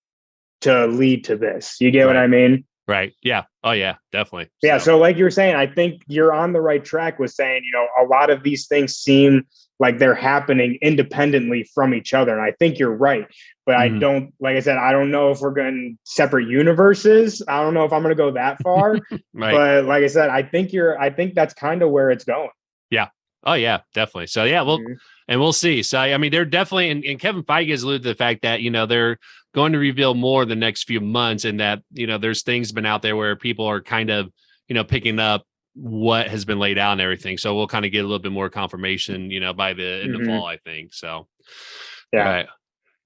to lead to this. You get what I mean? Right. Yeah. Oh yeah, definitely. Yeah. So like you were saying, I think you're on the right track with saying, you know, a lot of these things seem like they're happening independently from each other. And I think you're right. But I don't, like I said, I don't know if we're going separate universes. I don't know if I'm going to go that far. But like I said, I think that's kind of where it's going. Yeah. Oh yeah, definitely. So yeah, and we'll see. So I mean, they're definitely, and Kevin Feige has alluded to the fact that, you know, they're going to reveal more the next few months, and that, you know, there's things been out there where people are kind of, you know, picking up what has been laid out and everything. So we'll kind of get a little bit more confirmation, you know, by the end of fall, I think. So yeah. Right.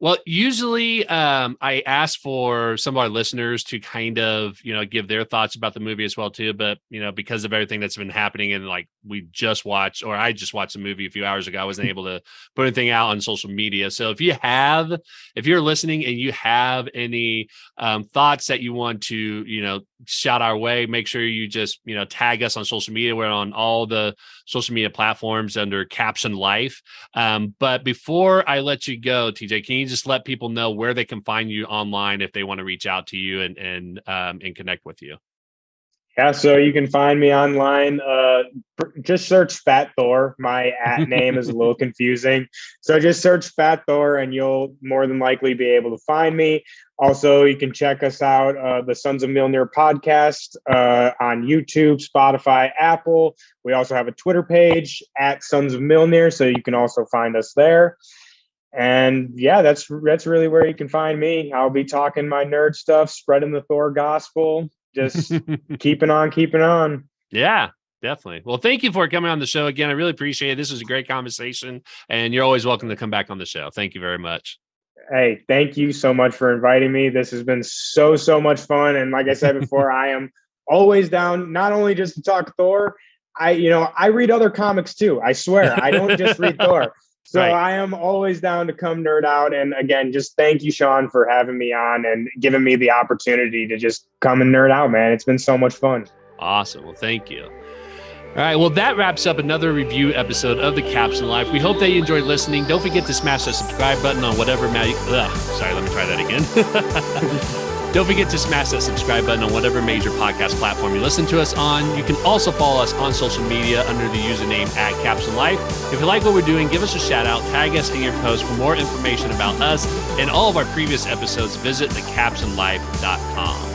Well, usually I ask for some of our listeners to kind of, you know, give their thoughts about the movie as well, too. But, you know, because of everything that's been happening, and like I just watched the movie a few hours ago, I wasn't able to put anything out on social media. So if you're listening and you have any thoughts that you want to, you know, shout our way, make sure you just, you know, tag us on social media. We're on all the social media platforms under Caption Life. But before I let you go, TJ, can you just let people know where they can find you online if they want to reach out to you and connect with you? Yeah, so you can find me online. Just search Fat Thor. My name is a little confusing. So just search Fat Thor and you'll more than likely be able to find me. Also, you can check us out, the Sons of Mjolnir podcast on YouTube, Spotify, Apple. We also have a Twitter page at Sons of Mjolnir, so you can also find us there. And yeah, that's really where you can find me. I'll be talking my nerd stuff, spreading the Thor gospel, just keeping on. Yeah, definitely. Well, thank you for coming on the show again. I really appreciate it. This was a great conversation, and you're always welcome to come back on the show. Thank you very much. Hey, thank you so much for inviting me. This has been so much fun. And like I said before, I am always down, not only just to talk Thor, I read other comics too. I swear, I don't just read Thor. So I am always down to come nerd out. And again, just thank you, Sean, for having me on and giving me the opportunity to just come and nerd out, man. It's been so much fun. Awesome. Well, thank you. All right. Well, that wraps up another review episode of The Caption Life. We hope that you enjoyed listening. Don't forget to smash that subscribe button on whatever let me try that again. Don't forget to smash that subscribe button on whatever major podcast platform you listen to us on. You can also follow us on social media under the username @CaptionLife. If you like what we're doing, give us a shout out, tag us in your post. For more information about us and all of our previous episodes, visit thecaptionlife.com.